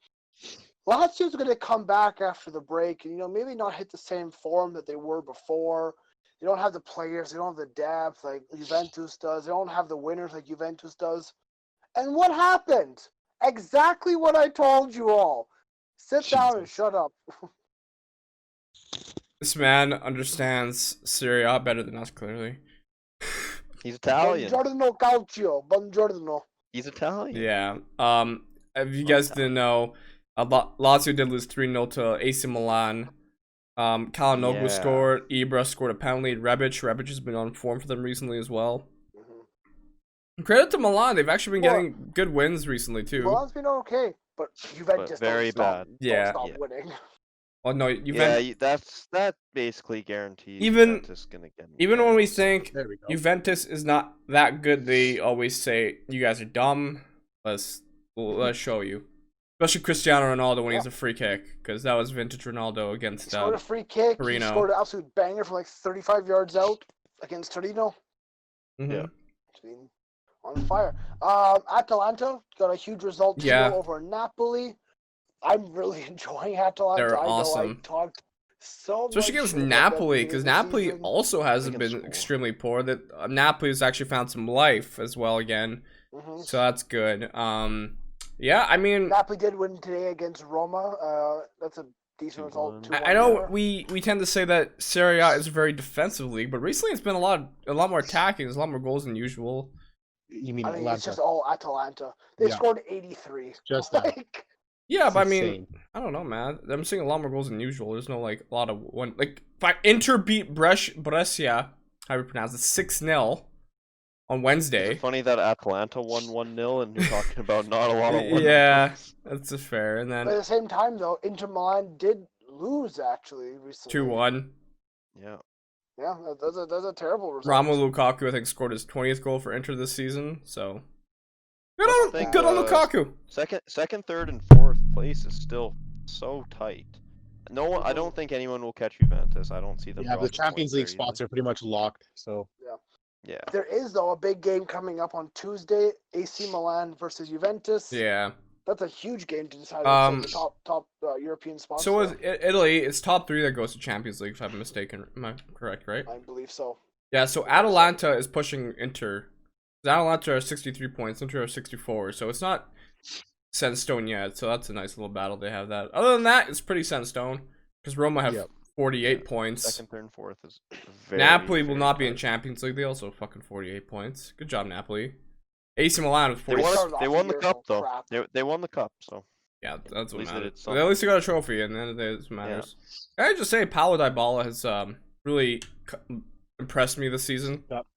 Lazio's going to come back after the break, and maybe not hit the same form that they were before. They don't have the players, they don't have the depth like Juventus does. They don't have the winners like Juventus does. And what happened? Exactly what I told you all. Sit down and shut up. This man understands Serie A better than us, clearly. He's Italian. Buongiorno calcio. Buongiorno. He's Italian. Yeah. If you guys didn't know, Lazio did lose 3-0 to AC Milan. Kalinoglu scored. Ibra scored a penalty. Rebic has been on form for them recently as well. Credit to Milan. They've actually been getting good wins recently, too. Milan's been okay, but Juventus very bad. Don't stop winning. Well, no, that basically guarantees even Juventus gonna get even when we think There we go. Juventus is not that good, they always say you guys are dumb. Let's show you. Especially Cristiano Ronaldo when he's a free kick, because that was vintage Ronaldo against. He scored a free kick. Torino. He scored an absolute banger from like 35 yards out against Torino. Yeah. On fire. Atalanta got a huge result over Napoli. I'm really enjoying Atalanta. They're I awesome. know I talked so Especially much against shit about Napoli, them because this Napoli season. also hasn't been extremely poor. That Napoli has actually found some life as well again, so that's good. Yeah, I mean, Napoli did win today against Roma. That's a decent result. I know we tend to say that Serie A is a very defensive league, but recently it's been a lot more attacking. There's a lot more goals than usual. You mean I mean, Atlanta? it's just all Atalanta. They scored 83. Just like, yeah, but I mean, insane. I don't know, man. I'm seeing a lot more goals than usual. There's no like a lot of one. Like, if Inter beat Brescia, how do you pronounce it, 6-0 on Wednesday. It's funny that Atalanta won 1-0, and you're talking about not a lot of 1-0. Yeah, that's fair. And then but at the same time, though, Inter Milan did lose actually recently. 2-1. Yeah. Yeah, that's a terrible result. Romelu Lukaku, I think, scored his 20th goal for Inter this season. So good on Lukaku. Second, third, and fourth place is still so tight. No one, I don't think anyone will catch Juventus. I don't see them. Yeah, the Champions League spots are pretty much locked. So yeah. There is though a big game coming up on Tuesday: AC Milan versus Juventus. Yeah. That's a huge game to decide the top European spots. So with Italy, it's top 3 that goes to Champions League, if I'm mistaken. Am I correct, right? I believe so. Yeah, so Atalanta is pushing Inter. Atalanta are 63 points, Inter are 64, so it's not set in stone yet, so that's a nice little battle they have that. Other than that, it's pretty set in stone, because Roma have 48 points. Second, third, and fourth is very, Napoli will not be in Champions League, they also have fucking 48 points. Good job, Napoli. AC Milan with 40. They won the cup though. They won the cup, so yeah, that's what matters. At least they got a trophy, and then it matters. Yeah. Can I just say, Paulo Dybala has really impressed me this season. Yep.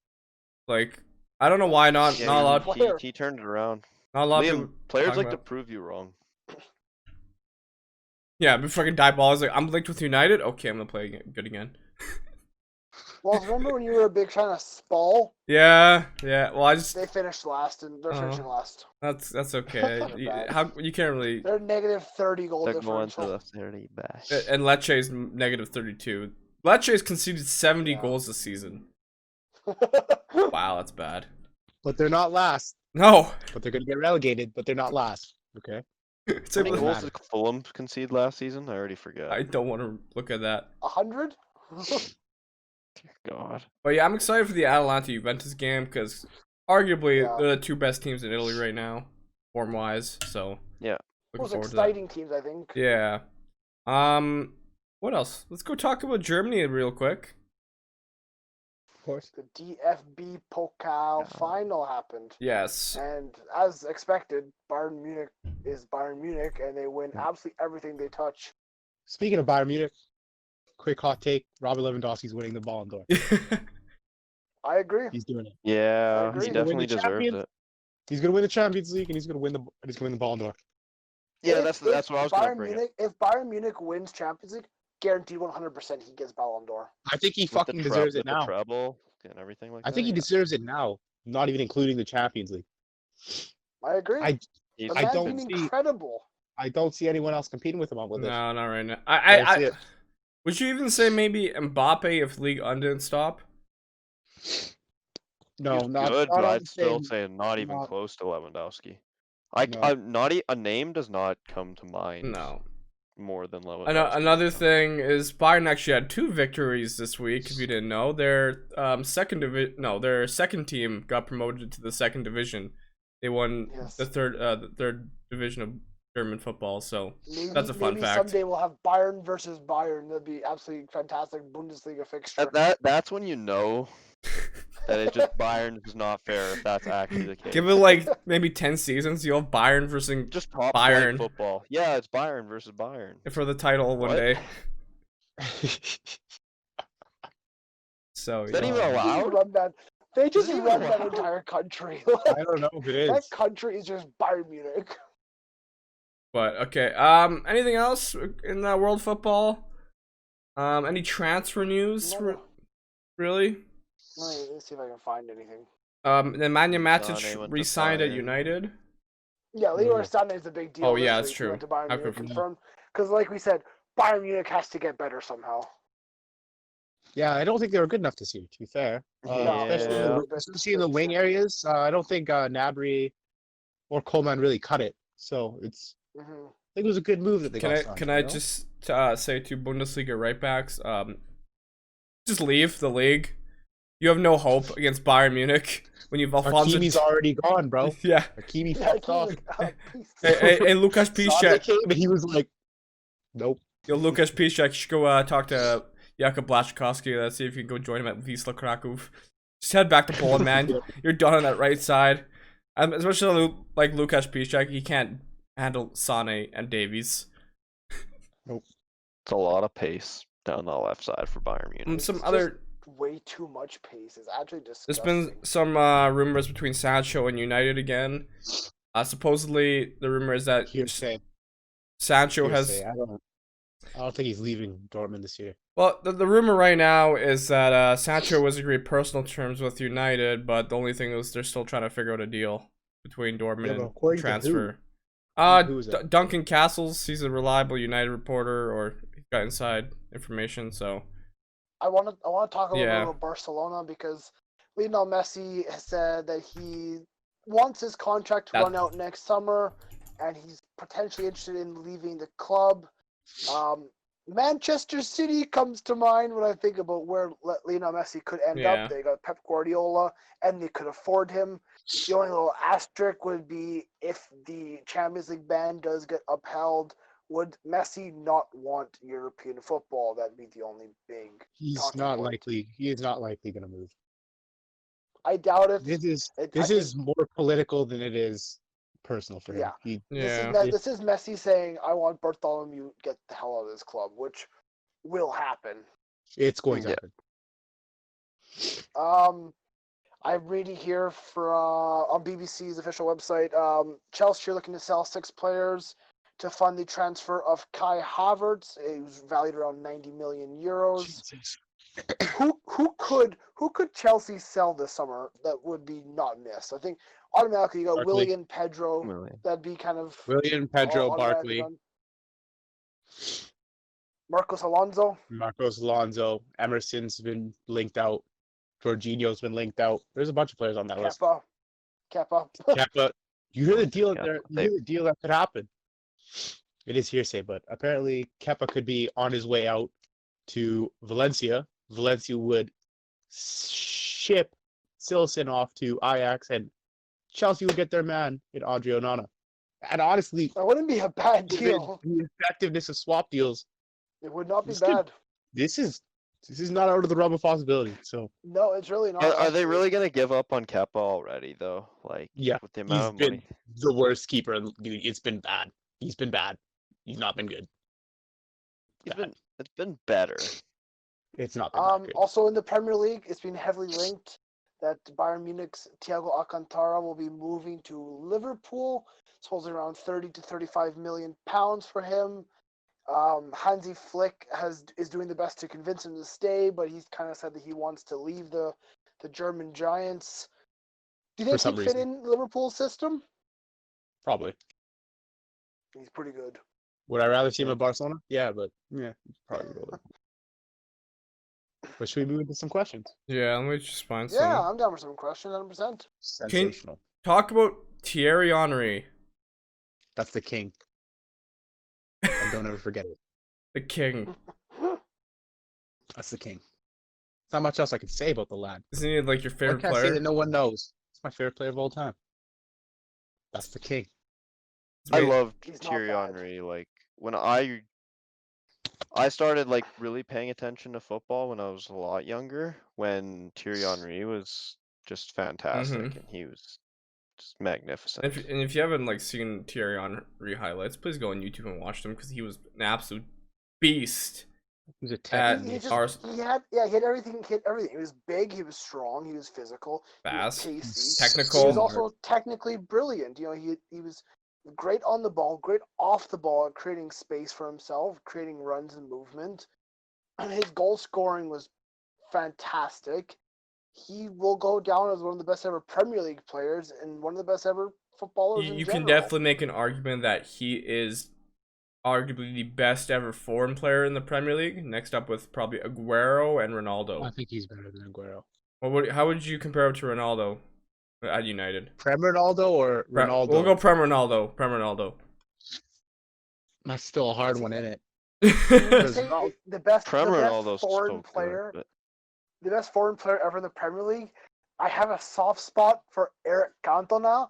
Like, I don't know why not a lot. He turned it around. Not a lot of players like to prove you wrong. Yeah, but fucking Dybala is like, I'm linked with United. Okay, I'm gonna play good again. Well, remember when you were a big fan of Spal? Yeah. Well, they finished last, and they're finishing last. That's okay. you can't really. They're negative 30 goal They're differential. going to the 30 back. And Lecce's negative 32. Lecce's conceded 70 goals this season. Wow, that's bad. But they're not last. No. But they're gonna get relegated. But they're not last. Okay. It's How many able- goals did Fulham concede last season? I already forgot. I don't want to look at that. 100? God. But yeah, I'm excited for the Atalanta Juventus game because arguably Yeah. they're the two best teams in Italy right now, form wise. So Yeah. looking Most forward to exciting teams, I think. that. Yeah. What else? Let's go talk about Germany real quick. Of course. The DFB Pokal final happened. Yes. And as expected, Bayern Munich is Bayern Munich, and they win absolutely everything they touch. Speaking of Bayern Munich, quick hot take: Robert Lewandowski's winning the Ballon d'Or. I agree. He's doing it. Yeah, agree. he He's gonna win definitely the deserves Champions. it. He's gonna win the Champions League, and he's gonna win the Ballon d'Or. Yeah, If that's what I was gonna Bayern bring up. Munich, if Bayern Munich wins Champions League, guaranteed 100% he gets Ballon d'Or. I think he With fucking the deserves it with the now. treble and everything like I that. think he deserves it now, not even including the Champions League. I agree. He's the I man's don't been see- incredible. I don't see anyone else competing with him on with this. No, not right now. I don't see it. Would you even say maybe Mbappe if League didn't stop? No, He's not good, not but on I'd the still same- say not even not- close to Lewandowski. No. I'm not a name does not come to mind. No. More than Lewandowski. Another thing is Bayern actually had 2 victories this week. If you didn't know, their their second team got promoted to the second division. They won Yes. the third division of German football. So Maybe, that's a fun maybe fact. someday we'll have Bayern versus Bayern. That'd be absolutely fantastic Bundesliga fixture. That's when you know that it's just Bayern is not fair if that's actually the case. Give it like maybe 10 seasons, you'll have Bayern versus just top Bayern. flight football. Yeah, it's Bayern versus Bayern. for the title one What? day. So Is that yeah. even They just allowed? run that. They just Is it even run that allowed? entire country. I don't know if it That is. country is just Bayern Munich. But okay. Anything else in world football? Any transfer news? No. Really? Let's see if I can find anything. Nemanja Sané Matic went to re-signed at Bayern. United. Yeah, Leroy Mm. Sané is a big deal. Oh, this yeah, that's week. He true. went to Bayern How Munich, could- confirmed. Because, like we said, Bayern Munich has to get better somehow. Yeah, I don't think they were good enough this year, to be fair. Yeah. Especially in the wing areas. I don't think Gnabry or Coleman really cut it. So I think it was a good move that they got signed, Can you I know? just say to Bundesliga right backs, just leave the league. You have no hope against Bayern Munich when you've Alfonso. Hakimi's already gone, bro. Yeah. Hakimi Yeah, fucked off. Hey, Lukas Sané Piszczek. came and he was like, nope. Yo, Lukas Piszczek should go talk to Jakub Blaszczykowski. Let's see if you can go join him at Wisla Krakow. Just head back to Poland, man. You're done on that right side. Especially like Lukas Piszczek, he can't handle Sané and Davies. It's a lot of pace down the left side for Bayern Munich. Some It's other. way too much pace. It's actually There's disgusting. been some rumors between Sancho and United again. Supposedly, the rumor is that Hearsay. Sancho has. Hearsay. I don't think he's leaving Dortmund this year. Well, the rumor right now is that Sancho was agreed personal terms with United, but the only thing is they're still trying to figure out a deal between Dortmund Yeah, but and according to transfer. Who is it? Duncan Castles, he's a reliable United reporter, or he's got inside information. So I want to talk a little Yeah. bit about Barcelona because Lionel Messi has said that he wants his contract to That- run out next summer, and he's potentially interested in leaving the club. Manchester City comes to mind when I think about where Lionel Messi could end Yeah. up. They got Pep Guardiola, and they could afford him. The only little asterisk would be if the Champions League ban does get upheld, would Messi not want European football? That'd be the only big. He's talking not point. likely. He is not likely going to move. I doubt it. This is I this think- is more political than it is personal for him. Yeah. He, yeah, This is Messi saying, "I want Bartholomew get the hell out of this club," which will happen. it's going to Yeah. happen. I'm reading here for on BBC's official website. Chelsea are looking to sell 6 players to fund the transfer of Kai Havertz, who's valued around 90 million euros. Jesus. Who could Chelsea sell this summer that would be not missed? I think automatically you got Barkley. Willian, Pedro. Really. That'd be kind of William, Pedro, automatically Barkley, done. Marcos Alonso. Marcos Alonso, Emerson's been linked out. Jorginho's been linked out. There's a bunch of players on that list. Kepa. Kepa. You hear the deal Yeah, there? You they- hear the deal that could happen? it is hearsay, but apparently Kepa could be on his way out to Valencia. Valencia would ship Silson off to Ajax, and Chelsea would get their man in Adrian Onana. And honestly, That wouldn't be a bad deal. the effectiveness of swap deals, It would not be This could- bad. this is not out of the realm of possibility. So No, it's really not. Are they actually. really gonna give up on Kepa already though? Like, yeah, with the he's amount of been money. the worst keeper. It's been bad. He's been bad. He's not been good. It's been better. It's not been that good. Also in the Premier League, it's been heavily linked that Bayern Munich's Thiago Alcantara will be moving to Liverpool. Supposedly around 30 to 35 million pounds for him. Hansi Flick is doing the best to convince him to stay, but he's kind of said that he wants to leave the German Giants. Do you For think some he'd fit reason. in Liverpool's system? Probably. He's pretty good. Would I rather see him at Barcelona? Yeah, but yeah, probably will. But should we move into some questions? Yeah, let me just find Yeah, some. I'm down for some questions, 100%. Sensational. Talk about Thierry Henry, That's the king. And don't ever forget it. the king. That's the king. There's not much else I can say about the lad. Isn't he like your What favorite can I say player? that no one knows? It's my favorite player of all time. That's the king. I Wait, loved He's not Thierry bad. Henry. Like when I started like really paying attention to football when I was a lot younger, when Thierry Henry was just fantastic and he was just magnificent. And if you haven't like seen Thierry Henry highlights, please go on YouTube and watch them because he was an absolute beast. He's a At technical. He had everything. He had everything. He was big. He was strong. He was physical. Fast, He was pacey. technical. He was also technically brilliant. You know, he was great on the ball, great off the ball at creating space for himself, creating runs and movement. And his goal scoring was fantastic. He will go down as one of the best ever Premier League players and one of the best ever footballers in You general. can definitely make an argument that he is arguably the best ever foreign player in the Premier League. Next up with probably Aguero and I Ronaldo. think he's better than Aguero. How would you compare him to Ronaldo at United? Prem Ronaldo or Ronaldo? We'll go Prem Ronaldo. Prem Ronaldo. That's still a hard one, isn't it? I think the best Ronaldo's foreign so player, good, the best foreign player ever in the Premier League. I have a soft spot for Eric Cantona,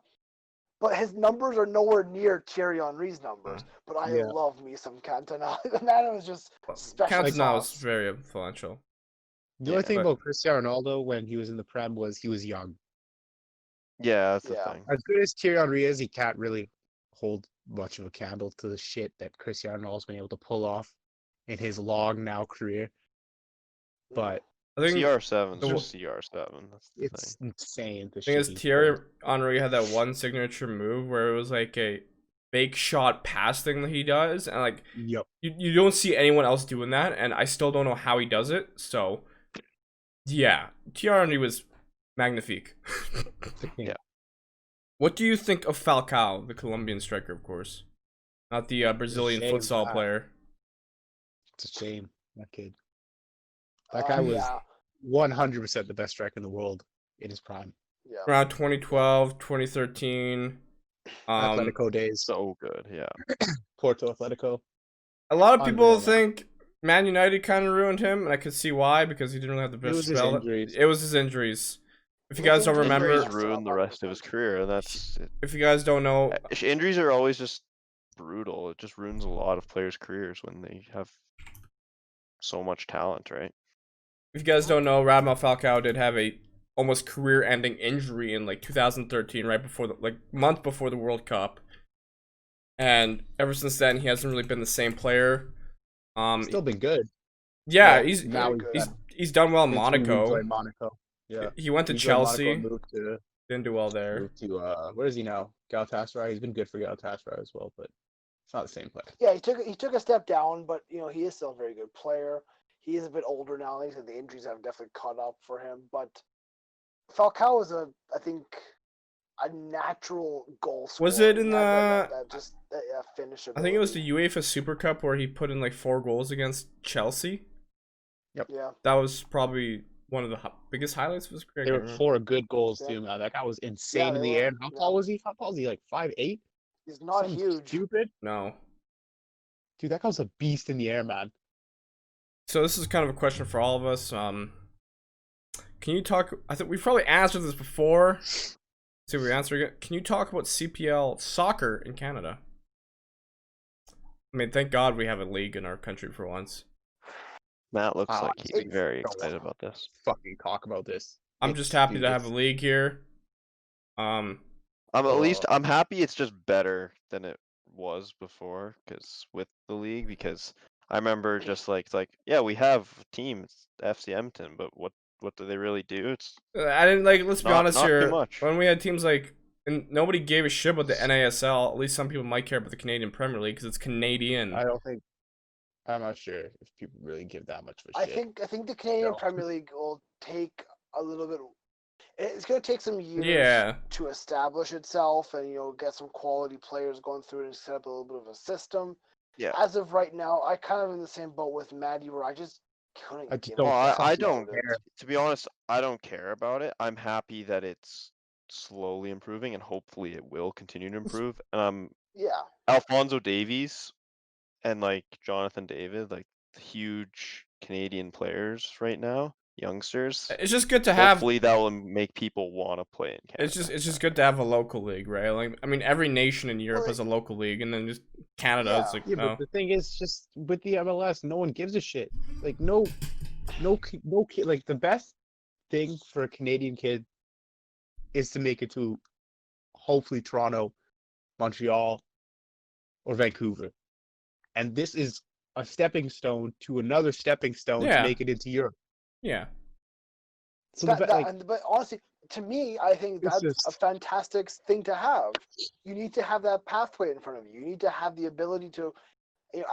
but his numbers are nowhere near Thierry Henry's numbers. But I Yeah. love me some Cantona. The man was just special Cantona was sauce. very influential. The only thing but- about Cristiano Ronaldo when he was in the Prem was he was young. Yeah, that's the Yeah. thing. As good as Thierry Henry is, he can't really hold much of a candle to the shit that Cristiano Ronaldo's been able to pull off in his long now career. But I think CR7's the- just CR7. That's the it's thing. insane. The thing is, shit he Thierry pulled. Henry had that one signature move where it was like a fake shot pass thing that he does, and like Yep. you don't see anyone else doing that, and I still don't know how he does it. So, yeah, Thierry Henry was magnifique. The king. Yeah. What do you think of Falcao, the Colombian striker, of course, not the Brazilian shame, futsal player? It's a shame. That kid. That guy was Yeah, 100% the best striker in the world in his prime. yeah. Around 2012, 2013. Atletico days. So good, yeah. Porto Atletico. A lot of people Unreal. think Man United kind of ruined him, and I could see why, because he didn't really have the best was his spell. injuries. It was his injuries. If you His guys don't injuries remember, Injuries ruined the rest of his career, and that's if you guys don't know, injuries are always just brutal. It just ruins a lot of players' careers when they have so much talent, right? if you guys don't know, Radamel Falcao did have a almost career-ending injury in like 2013, right before the month before the World Cup, and ever since then he hasn't really been the same player. Still been good. Yeah, Yeah, he's now very he's good. he's done well in Since he Monaco. joined Monaco. Yeah. He went to He joined Monaco Chelsea, and didn't do well there. moved to where is he now? Galatasaray. He's been good for Galatasaray as well, but it's not the same player. Yeah, he took a step down, but you know he is still a very good player. He is a bit older now. Like I said, the injuries have definitely caught up for him. But Falcao is I think a natural goal scorer. Was it in He had the- that finish? I think it was the UEFA Super Cup where he put in like 4 goals against Chelsea. Yeah. That was probably one of the biggest highlights of his career. I There can't were remember. 4 good goals Yeah. too, man. That guy was insane in they the were. air. And how Yeah. tall was he? How tall is he? Like 5'8"? He's not Something huge. Stupid. No, Dude, that guy's a beast in the air, man. So this is kind of a question for all of us. Can you talk? I think we've probably answered this before. See if we answer it. Can you talk about CPL soccer in Canada? I mean, thank God we have a league in our country for once. Matt looks like he's I very don't excited wanna about this. Fucking talk about this. I'm just happy Dude, to have a league here. I'm happy it's just better than it was before, because with the league, because I remember just like it's like, yeah, we have teams, FC Edmonton, but what do they really do? It's I didn't like. Let's be honest not here. too much. When we had teams like, and nobody gave a shit about the NASL. At least some people might care about the Canadian Premier League because it's Canadian. I'm not sure if people really give that much of a shit. I think the Canadian Premier League will take a little bit. It's going to take some years to establish itself and get some quality players going through it and set up a little bit of a system. Yeah. As of right now, I kind of in the same boat with Maddie where I just couldn't. I don't care. To be honest, I don't care about it. I'm happy that it's slowly improving and hopefully it will continue to improve. Yeah. Alphonso Davies and like Jonathan David, like huge Canadian players right now, youngsters. It's just good to have. Hopefully that will make people want to play in Canada. It's just good to have a local league, right? Like, I mean, every nation in Europe has a local league, and then just Canada, it's like, but the thing is, just with the MLS, no one gives a shit. Like, no kid. Like, the best thing for a Canadian kid is to make it to hopefully Toronto, Montreal, or Vancouver. And this is a stepping stone to another stepping stone to make it into Europe. Yeah. So but honestly, to me, I think that's a fantastic thing to have. You need to have that pathway in front of you. You need to have the ability to,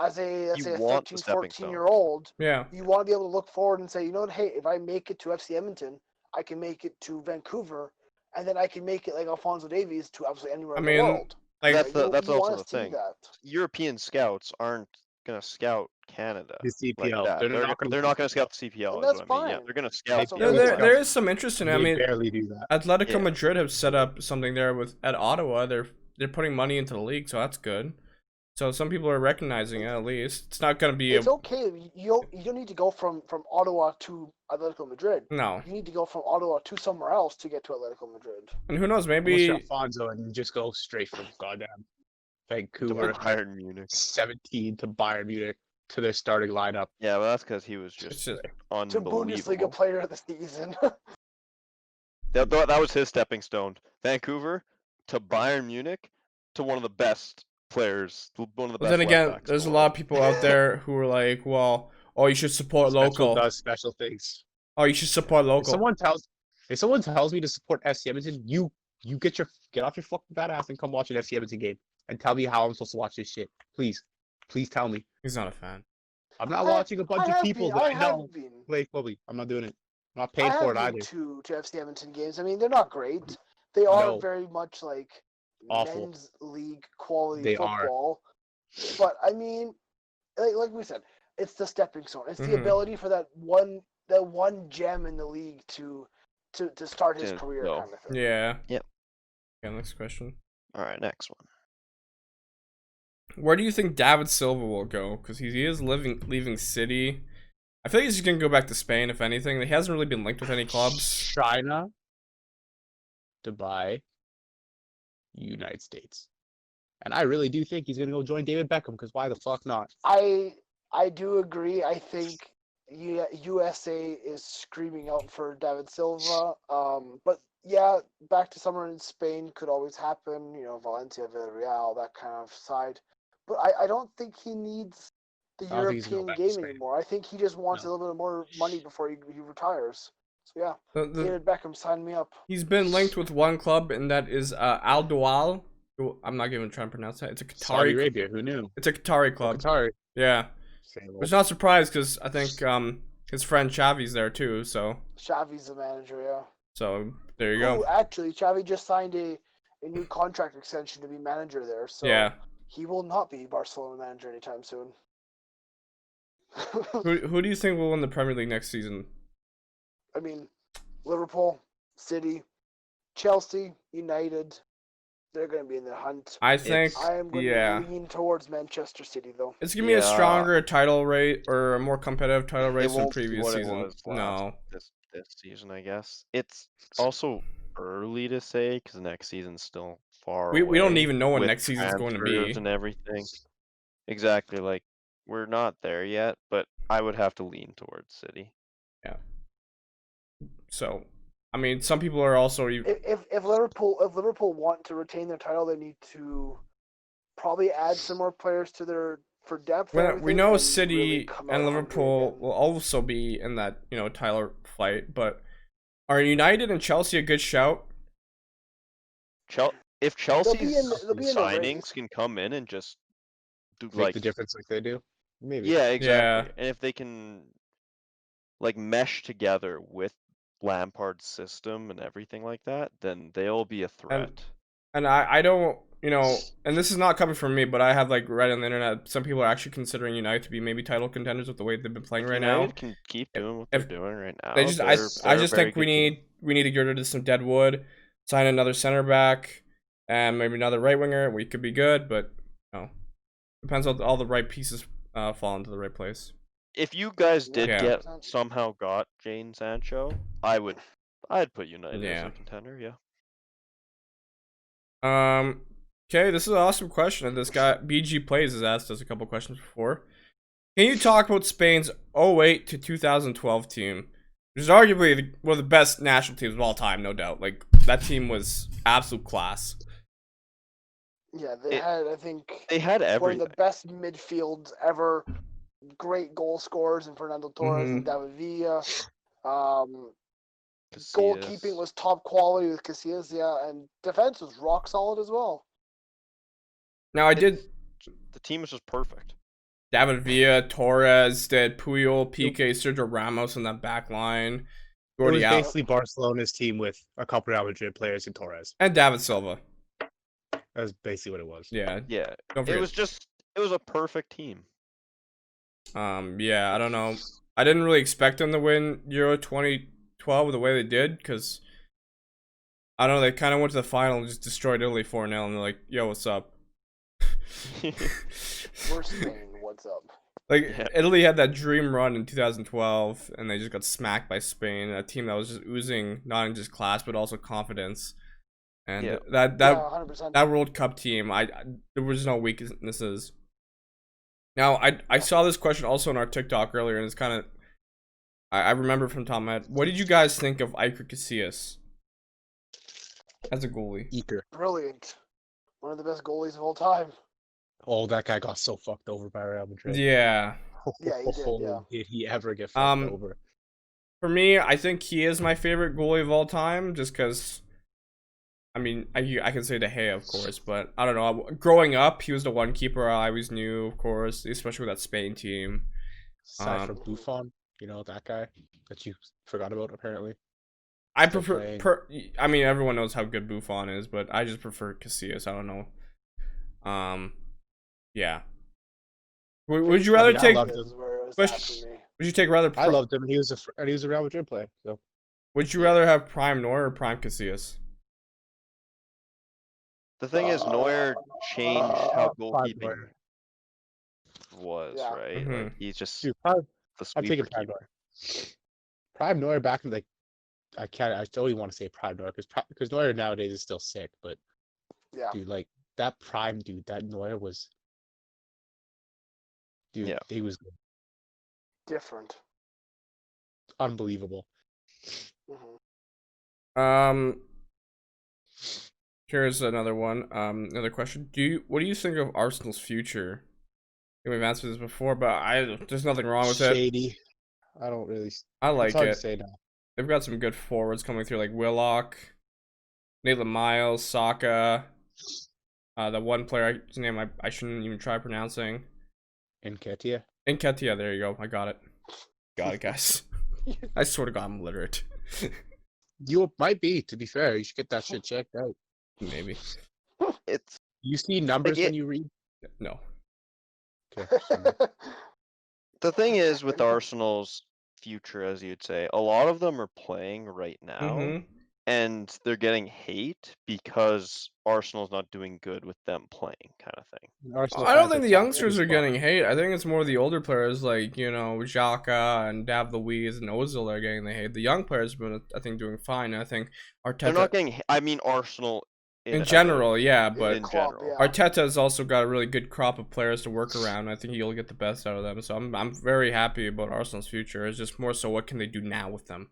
as a 13, 14-year-old, you want to be able to look forward and say, hey, if I make it to FC Edmonton, I can make it to Vancouver, and then I can make it like Alphonso Davies to absolutely anywhere in the world. Like, that's also the thing. European scouts aren't gonna scout Canada. The CPL. Like they're not gonna scout the CPL. That's fine. Yeah, they're gonna scout. There is some interest in it. I mean, barely do that. Atletico Madrid have set up something there at Ottawa. They're putting money into the league, so that's good. So some people are recognizing it at least. It's not gonna be. It's okay. You don't need to go from Ottawa to Atletico Madrid. No. You need to go from Ottawa to somewhere else to get to Atletico Madrid. And who knows? Maybe Alfonso and you just go straight from goddamn Vancouver, to Bayern Munich, 17 to Bayern Munich to their starting lineup. Yeah, well, that's because he was just unbelievable. To Bundesliga player of the season. that was his stepping stone. Vancouver to Bayern Munich to one of the best players, one of the best. Then again, there's a lot of people out there who are like, well, you should support local. Does special things. Oh, you should support local. If someone tells me to support FC Edmonton, you get off your fucking bad ass and come watch an FC Edmonton game and tell me how I'm supposed to watch this shit. Please tell me. He's not a fan. I'm not watching a bunch of people that I know play Kobe. I'm not doing it. I'm not paying for it either. To FC Edmonton games. I mean, they're not great. They are very much like awful men's league quality football. But I mean, like we said, it's the stepping stone. It's the ability for that one gem in the league to start his career kind of thing. Yeah. Yep. Okay, next question. All right, next one. Where do you think David Silva will go? Because he is leaving City. I feel like he's just going to go back to Spain, if anything. He hasn't really been linked with any clubs. China, Dubai, United States. And I really do think he's going to go join David Beckham, because why the fuck not? I do agree. I think USA is screaming out for David Silva. But yeah, back to somewhere in Spain could always happen. Valencia, Villarreal, that kind of side. But I don't think he needs the European game anymore. I think he just wants a little bit more money before he retires. So yeah, David Beckham, sign me up. He's been linked with one club, and that is Al Dual. I'm not even trying to pronounce that. It's a Qatari. Saudi Arabia. Who knew? It's a Qatari club. Qatari. Yeah. I was not surprised because I think his friend Xavi's there too. So Xavi's the manager, yeah. So there you go. Actually, Xavi just signed a new contract extension to be manager there. So yeah. He will not be Barcelona manager anytime soon. Who do you think will win the Premier League next season? I mean, Liverpool, City, Chelsea, United, They're going to be in the hunt. I think, I am going to lean towards Manchester City, though. It's going to be a stronger title rate or a more competitive title race than previous season. No. This season, I guess. It's also early to say because next season's still far away. We don't even know what next season's going to be. And everything. Exactly. Like, we're not there yet, but I would have to lean towards City. Yeah. So, I mean, some people are also... If Liverpool want to retain their title, they need to probably add some more players to their... for depth. We know City and Liverpool will also be in that, title fight, but are United and Chelsea a good shout? If Chelsea's signings can come in and just make the difference like they do, maybe. Yeah, exactly. Yeah. And if they can mesh together with Lampard's system and everything like that, then they'll be a threat. And I don't, and this is not coming from me, but I have read on the internet, some people are actually considering United to be maybe title contenders with the way they've been playing right now. United can keep doing what they're doing right now. I just think we need to get rid of some dead wood, sign another center back, and maybe another right winger. We could be good, but depends on all the right pieces fall into the right place. If you guys did somehow got Jadon Sancho, I'd put United as a contender. Yeah. Okay, this is an awesome question, and this guy BG Plays has asked us a couple questions before. Can you talk about Spain's 08 to 2012 team, which is arguably one of the best national teams of all time, no doubt. That team was absolute class. Yeah, they had everything. One of the best midfields ever. Great goal scorers in Fernando Torres and David Villa. Goalkeeping was top quality with Casillas, and defense was rock solid as well. Now the team was just perfect. David Villa, Torres, Puyol, Piqué, Sergio Ramos in that back line. It was basically Barcelona's team with a couple Real Madrid players and Torres. And David Silva. That's basically what it was. Yeah. Yeah. It was a perfect team. Yeah, I don't know. I didn't really expect them to win Euro 2012 the way they did, because I don't know, they kind of went to the final and just destroyed Italy 4-0, and they're like, yo, what's up? We're Spain, what's up? Italy had that dream run in 2012, and they just got smacked by Spain, a team that was just oozing not in just class, but also confidence. And that World Cup team, there was no weaknesses. Now, I saw this question also on our TikTok earlier, and it's kind of... I remember from top of my head. What did you guys think of Iker Casillas as a goalie? Brilliant. One of the best goalies of all time. Oh, that guy got so fucked over by Real Madrid. Yeah. Yeah, he did, yeah. Did he ever get fucked over? For me, I think he is my favorite goalie of all time, just because... I mean, I can say De Gea, of course, but I don't know. Growing up, he was the one keeper I always knew, of course, especially with that Spain team. Aside from Buffon, that guy that you forgot about, apparently. I prefer... I mean, everyone knows how good Buffon is, but I just prefer Casillas. I don't know. Yeah. Would you rather take... Would you take rather... I loved him. He was a Real Madrid player, so... Would you rather have Prime Neuer or Prime Casillas? The thing is, Neuer changed how goalkeeping was, right? Mm-hmm. He's just the sweeper. I'm taking Prime Neuer. Prime Neuer back in I totally want to say Prime Neuer because Neuer nowadays is still sick, but dude, that Prime dude, that Neuer was, dude, he was good. Different. Unbelievable. Mm-hmm. Here's another one. Another question. What do you think of Arsenal's future? I think we've answered this before, but there's nothing wrong with it. Shady. I don't really. I like it's hard it. To say now. They've got some good forwards coming through, like Willock, Maitland Miles, Saka. The one player whose name I shouldn't even try pronouncing. Nketiah. There you go. I got it. Got it, guys. I swear to God, I'm illiterate. You might be. To be fair, you should get that shit checked out. Maybe. You see numbers when you read? No. Okay. The thing is with Arsenal's future, as you'd say, a lot of them are playing right now, and they're getting hate because Arsenal's not doing good with them playing, kind of thing. Arsenal I don't fans think the toxic youngsters as are fuck. getting hate. I think it's more the older players like, Xhaka and David Luiz and Ozil are getting the hate. The young players have been, I think, doing fine. I think They're not Arteta, getting. I mean, Arsenal in general, yeah, The but in club, general. yeah. Arteta has also got a really good crop of players to work around. I think he'll get the best out of them. So I'm very happy about Arsenal's future. It's just more so what can they do now with them.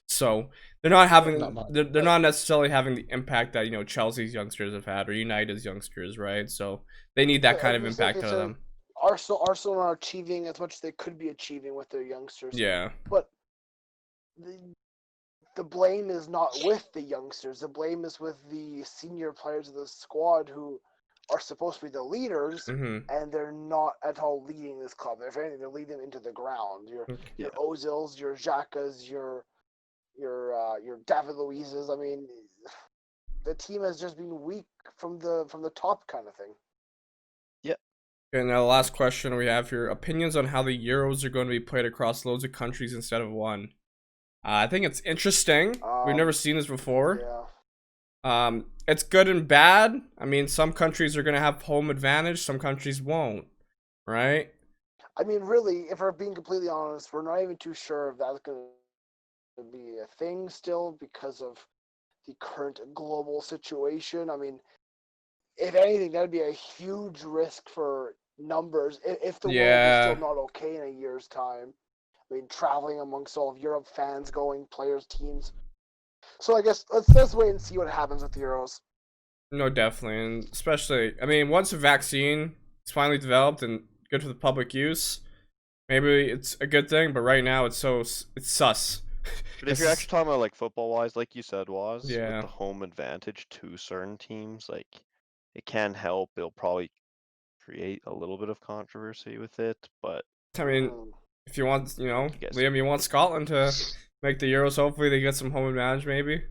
So they're not having Not much. they're not necessarily having the impact that Chelsea's youngsters have had or United's youngsters, right? So they need that kind of It's like impact out of them. Arsenal are achieving as much as they could be achieving with their youngsters. Yeah. But the blame is not with the youngsters. The blame is with the senior players of the squad who are supposed to be the leaders, Mm-hmm. and they're not at all leading this club. If anything, they're leading them into the ground. Your Ozils, your Xhakas, your David Luiz's. I mean, the team has just been weak from the top, kind of thing. And now the last question we have here: opinions on how the Euros are going to be played across loads of countries instead of one. I think it's interesting. We've never seen this before. Yeah. It's good and bad. I mean, some countries are going to have home advantage, some countries won't, right? I mean, really, if we're being completely honest, we're not even too sure if that's going to be a thing still because of the current global situation. I mean, if anything, that'd be a huge risk for numbers if the world is still not okay in a year's time. I mean, traveling amongst all of Europe, fans going, players, teams. So I guess let's wait and see what happens with the Euros. No, definitely, and especially, I mean, once a vaccine is finally developed and good for the public use, maybe it's a good thing. But right now, it's sus. But if you're actually talking about like football wise, like you said, with Yeah. the home advantage to certain teams, like it can help. It'll probably create a little bit of controversy with it, but I mean, if you want, guess. Liam, you want Scotland to make the Euros. Hopefully, they get some home advantage, maybe.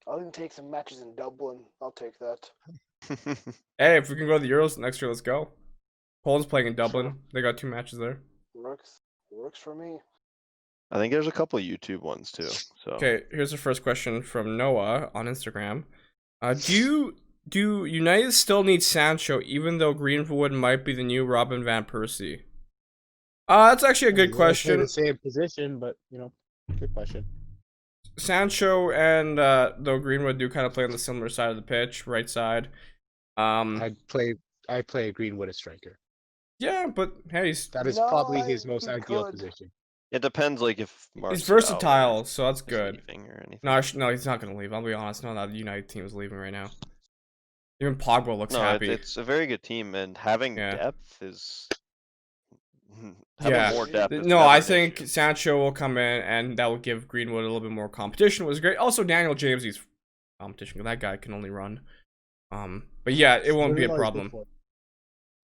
I'll even take some matches in Dublin. I'll take that. Hey, if we can go to the Euros next year, let's go. Poland's playing in Dublin. Sure. They got 2 matches there. Works for me. I think there's a couple of YouTube ones too. So Okay, here's the first question from Noah on Instagram. Do United still need Sancho even though Greenwood might be the new Robin van Persie? That's actually a good question. The same position, but good question. Sancho and though Greenwood do kind of play on the similar side of the pitch, right side. I play Greenwood as striker. Yeah, but hey, That is probably his most ideal position. it depends, like if he's versatile, so that's good. Or anything. No, he's not gonna leave. I'll be honest. No, the United team is leaving right now. Even Pogba looks happy. It's a very good team, and having depth is more depth. No, I think Sancho will come in, and that will give Greenwood a little bit more competition. It was great. Also, Daniel James, he's competition. That guy can only run. But yeah, it won't be a problem.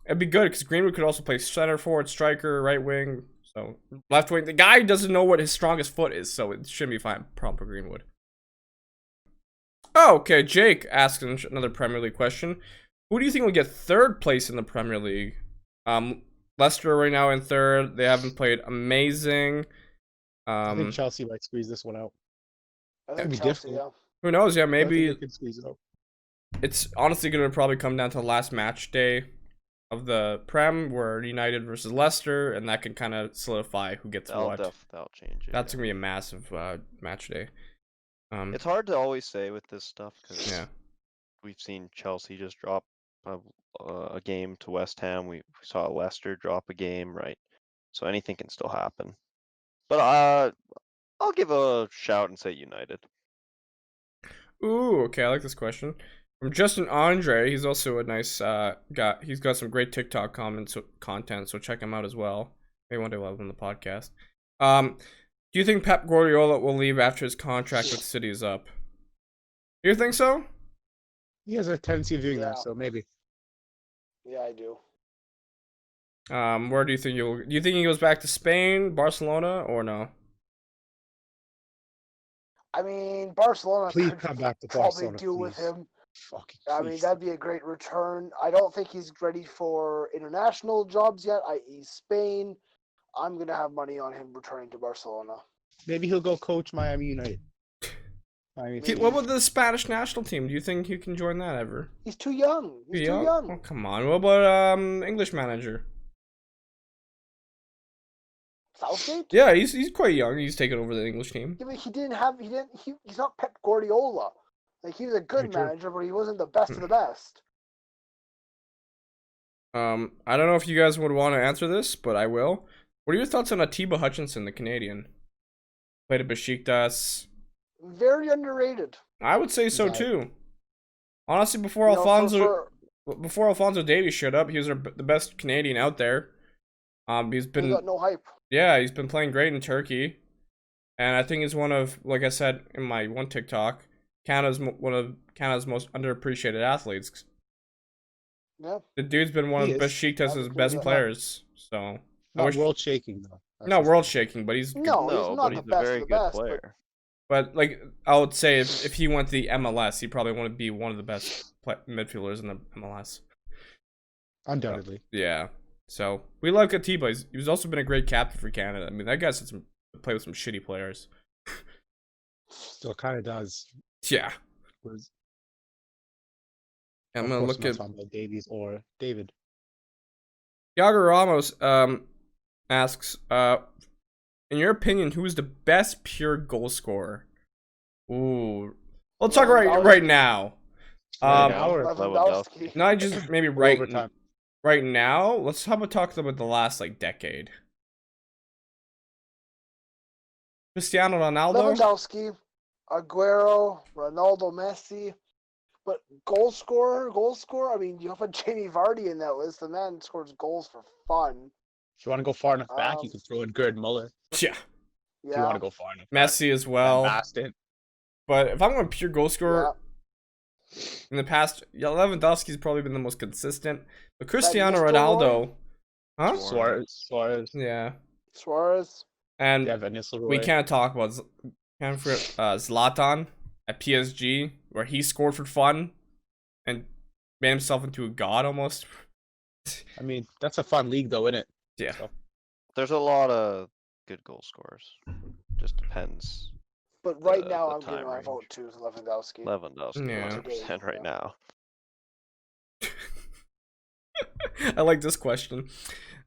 It'd be good because Greenwood could also play center forward, striker, right wing, so left wing. The guy doesn't know what his strongest foot is, so it shouldn't be fine. Problem for Greenwood. Oh, okay. Jake asked another Premier League question. Who do you think will get third place in the Premier League? Leicester right now in third. They haven't played amazing. I think Chelsea might squeeze this one out. That'd be difficult. Yeah. Who knows? Yeah, maybe they could squeeze it out. It's honestly going to probably come down to the last match day of the Prem, where United versus Leicester, and that can kind of solidify who gets what. That'll change it. That's gonna be a massive match day. It's hard to always say with this stuff because yeah, we've seen Chelsea just drop a game to West Ham. We saw Leicester drop a game, right? So anything can still happen. But I'll give a shout and say United. Ooh, okay, I like this question. From Justin Andre, he's also a nice guy. He's got some great TikTok content, so check him out as well. Maybe one day we'll have him on the podcast. Do you think Pep Guardiola will leave after his contract with City is up? Do you think so? He has a tendency of doing that, so maybe. Yeah, I do. Where do you think do you think he goes back to Spain, Barcelona, or no? I mean, Barcelona Please could come back to probably Barcelona, deal please. with him. Fucking I mean, that'd be a great return. I don't think he's ready for international jobs yet, i.e. Spain. I'm going to have money on him returning to Barcelona. Maybe he'll go coach Miami United. What about the Spanish national team? Do you think he can join that ever? He's too young. He's too young. Oh, come on. What about English manager? Southgate? Yeah, he's quite young. He's taken over the English team. Yeah, but he's not Pep Guardiola. Like, he was a good manager, but he wasn't the best of the best. I don't know if you guys would want to answer this, but I will. What are your thoughts on Atiba Hutchinson, the Canadian? Played at Besiktas. Very underrated. I would say so too. Honestly, before Alphonso Davies showed up, he was the best Canadian out there. He's got no hype. Yeah, he's been playing great in Turkey, and I think he's one of, like I said in my one TikTok, one of Canada's most underappreciated athletes. Yeah, the dude's been one of Besiktas' best players. So not world shaking though. Not world shaking, but he's he's not the best of the best player. But like, I would say if he went to the MLS, he probably want to be one of the best midfielders in the MLS. Undoubtedly. Yeah. So we like Atiba. He's also been a great captain for Canada. I mean, that guy's play with some shitty players. Still kind of does. Yeah. I'm gonna look at Davies or David. Yago Ramos asks, in your opinion, who is the best pure goal scorer? Ooh, let's talk right now. Not just maybe right now. Let's how about talk about the last decade. Cristiano Ronaldo, Lewandowski, Aguero, Ronaldo, Messi. But goal scorer. I mean, you have a Jamie Vardy in that list. The man scores goals for fun. If you want to go far enough back, you can throw in Gerd Muller. Yeah. If you want to go far enough. Messi as well. But if I'm going pure goal scorer, in the past, Lewandowski's probably been the most consistent. But Cristiano Ronaldo, huh? Suarez. Yeah. Suarez. And we can't talk about Zlatan at PSG, where he scored for fun and made himself into a god almost. I mean, that's a fun league though, isn't it? Yeah. So, there's a lot of good goal scorers. Just depends. But right now, I'm giving my vote to Lewandowski. Yeah. 100% right now. I like this question.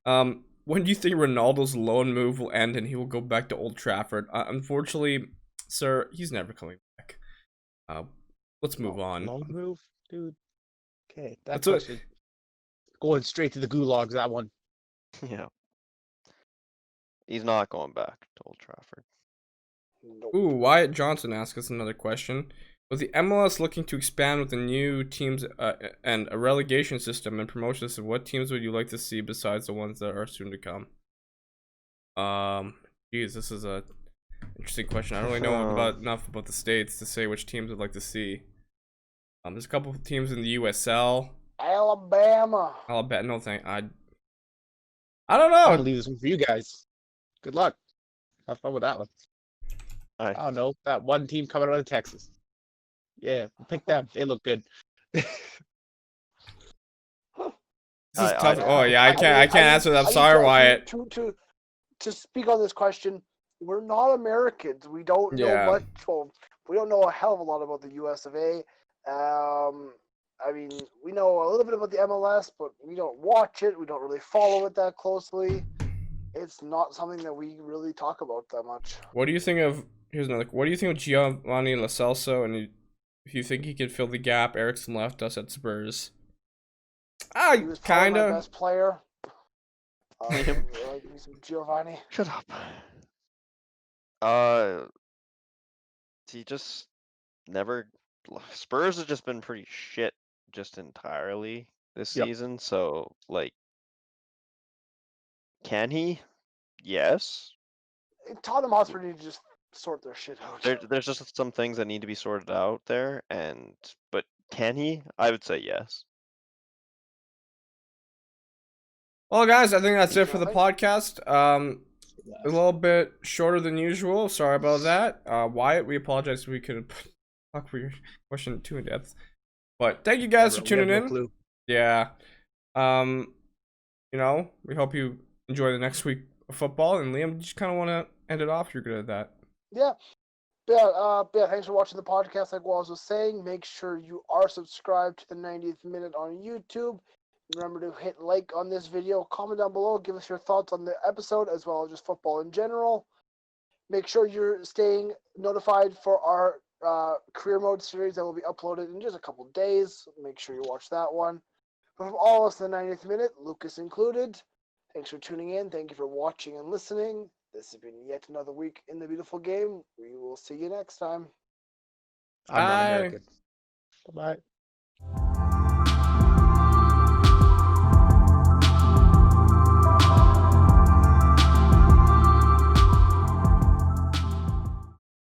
When do you think Ronaldo's loan move will end and he will go back to Old Trafford? Unfortunately, sir, he's never coming back. Let's move on. Loan move, dude. Okay, that's going straight to the gulags. That one. Yeah. He's not going back to Old Trafford. Nope. Ooh, Wyatt Johnson asks us another question. With the MLS looking to expand with the new teams and a relegation system and promotion system, what teams would you like to see besides the ones that are soon to come? Geez, this is a interesting question. I don't really know enough about the States to say which teams I'd like to see. There's a couple of teams in the USL. Alabama. No, I don't know. I'll leave this one for you guys. Good luck. Have fun with that one. I don't know. That one team coming out of Texas. Yeah, pick them. They look good. This is tough. I can't answer that. I'm sorry, Wyatt. To speak on this question, we're not Americans. We don't know much. Well, we don't know a hell of a lot about the US of A. I mean, we know a little bit about the MLS, but we don't watch it. We don't really follow it that closely. It's not something that we really talk about that much. What do you think of? Here's another. What do you think of Giovanni Lo Celso? And if you think he could fill the gap Eriksson left us at Spurs? He was kind of my best player. Giovanni. Shut up. He just never. Spurs have just been pretty shit, just entirely this season. So can he? Yes. Tottenham Hotspur need to just sort their shit out. There's just some things that need to be sorted out there, but can he? I would say yes. Well, guys, I think that's it for the podcast. A little bit shorter than usual. Sorry about that. Wyatt, we apologize if we couldn't talk for your question too in depth. But thank you guys for tuning in. Yeah. We hope you enjoy the next week of football. And Liam, you just kind of want to end it off. You're good at that. Yeah. Yeah, thanks for watching the podcast. Like Waz was saying, make sure you are subscribed to the 90th Minute on YouTube. Remember to hit like on this video, comment down below, give us your thoughts on the episode as well as just football in general. Make sure you're staying notified for our career mode series that will be uploaded in just a couple days. Make sure you watch that one. But from all of us in the 90th Minute, Lucas included, thanks for tuning in. Thank you for watching and listening. This has been yet another week in the beautiful game. We will see you next time. I'm not Bye. American. Bye-bye.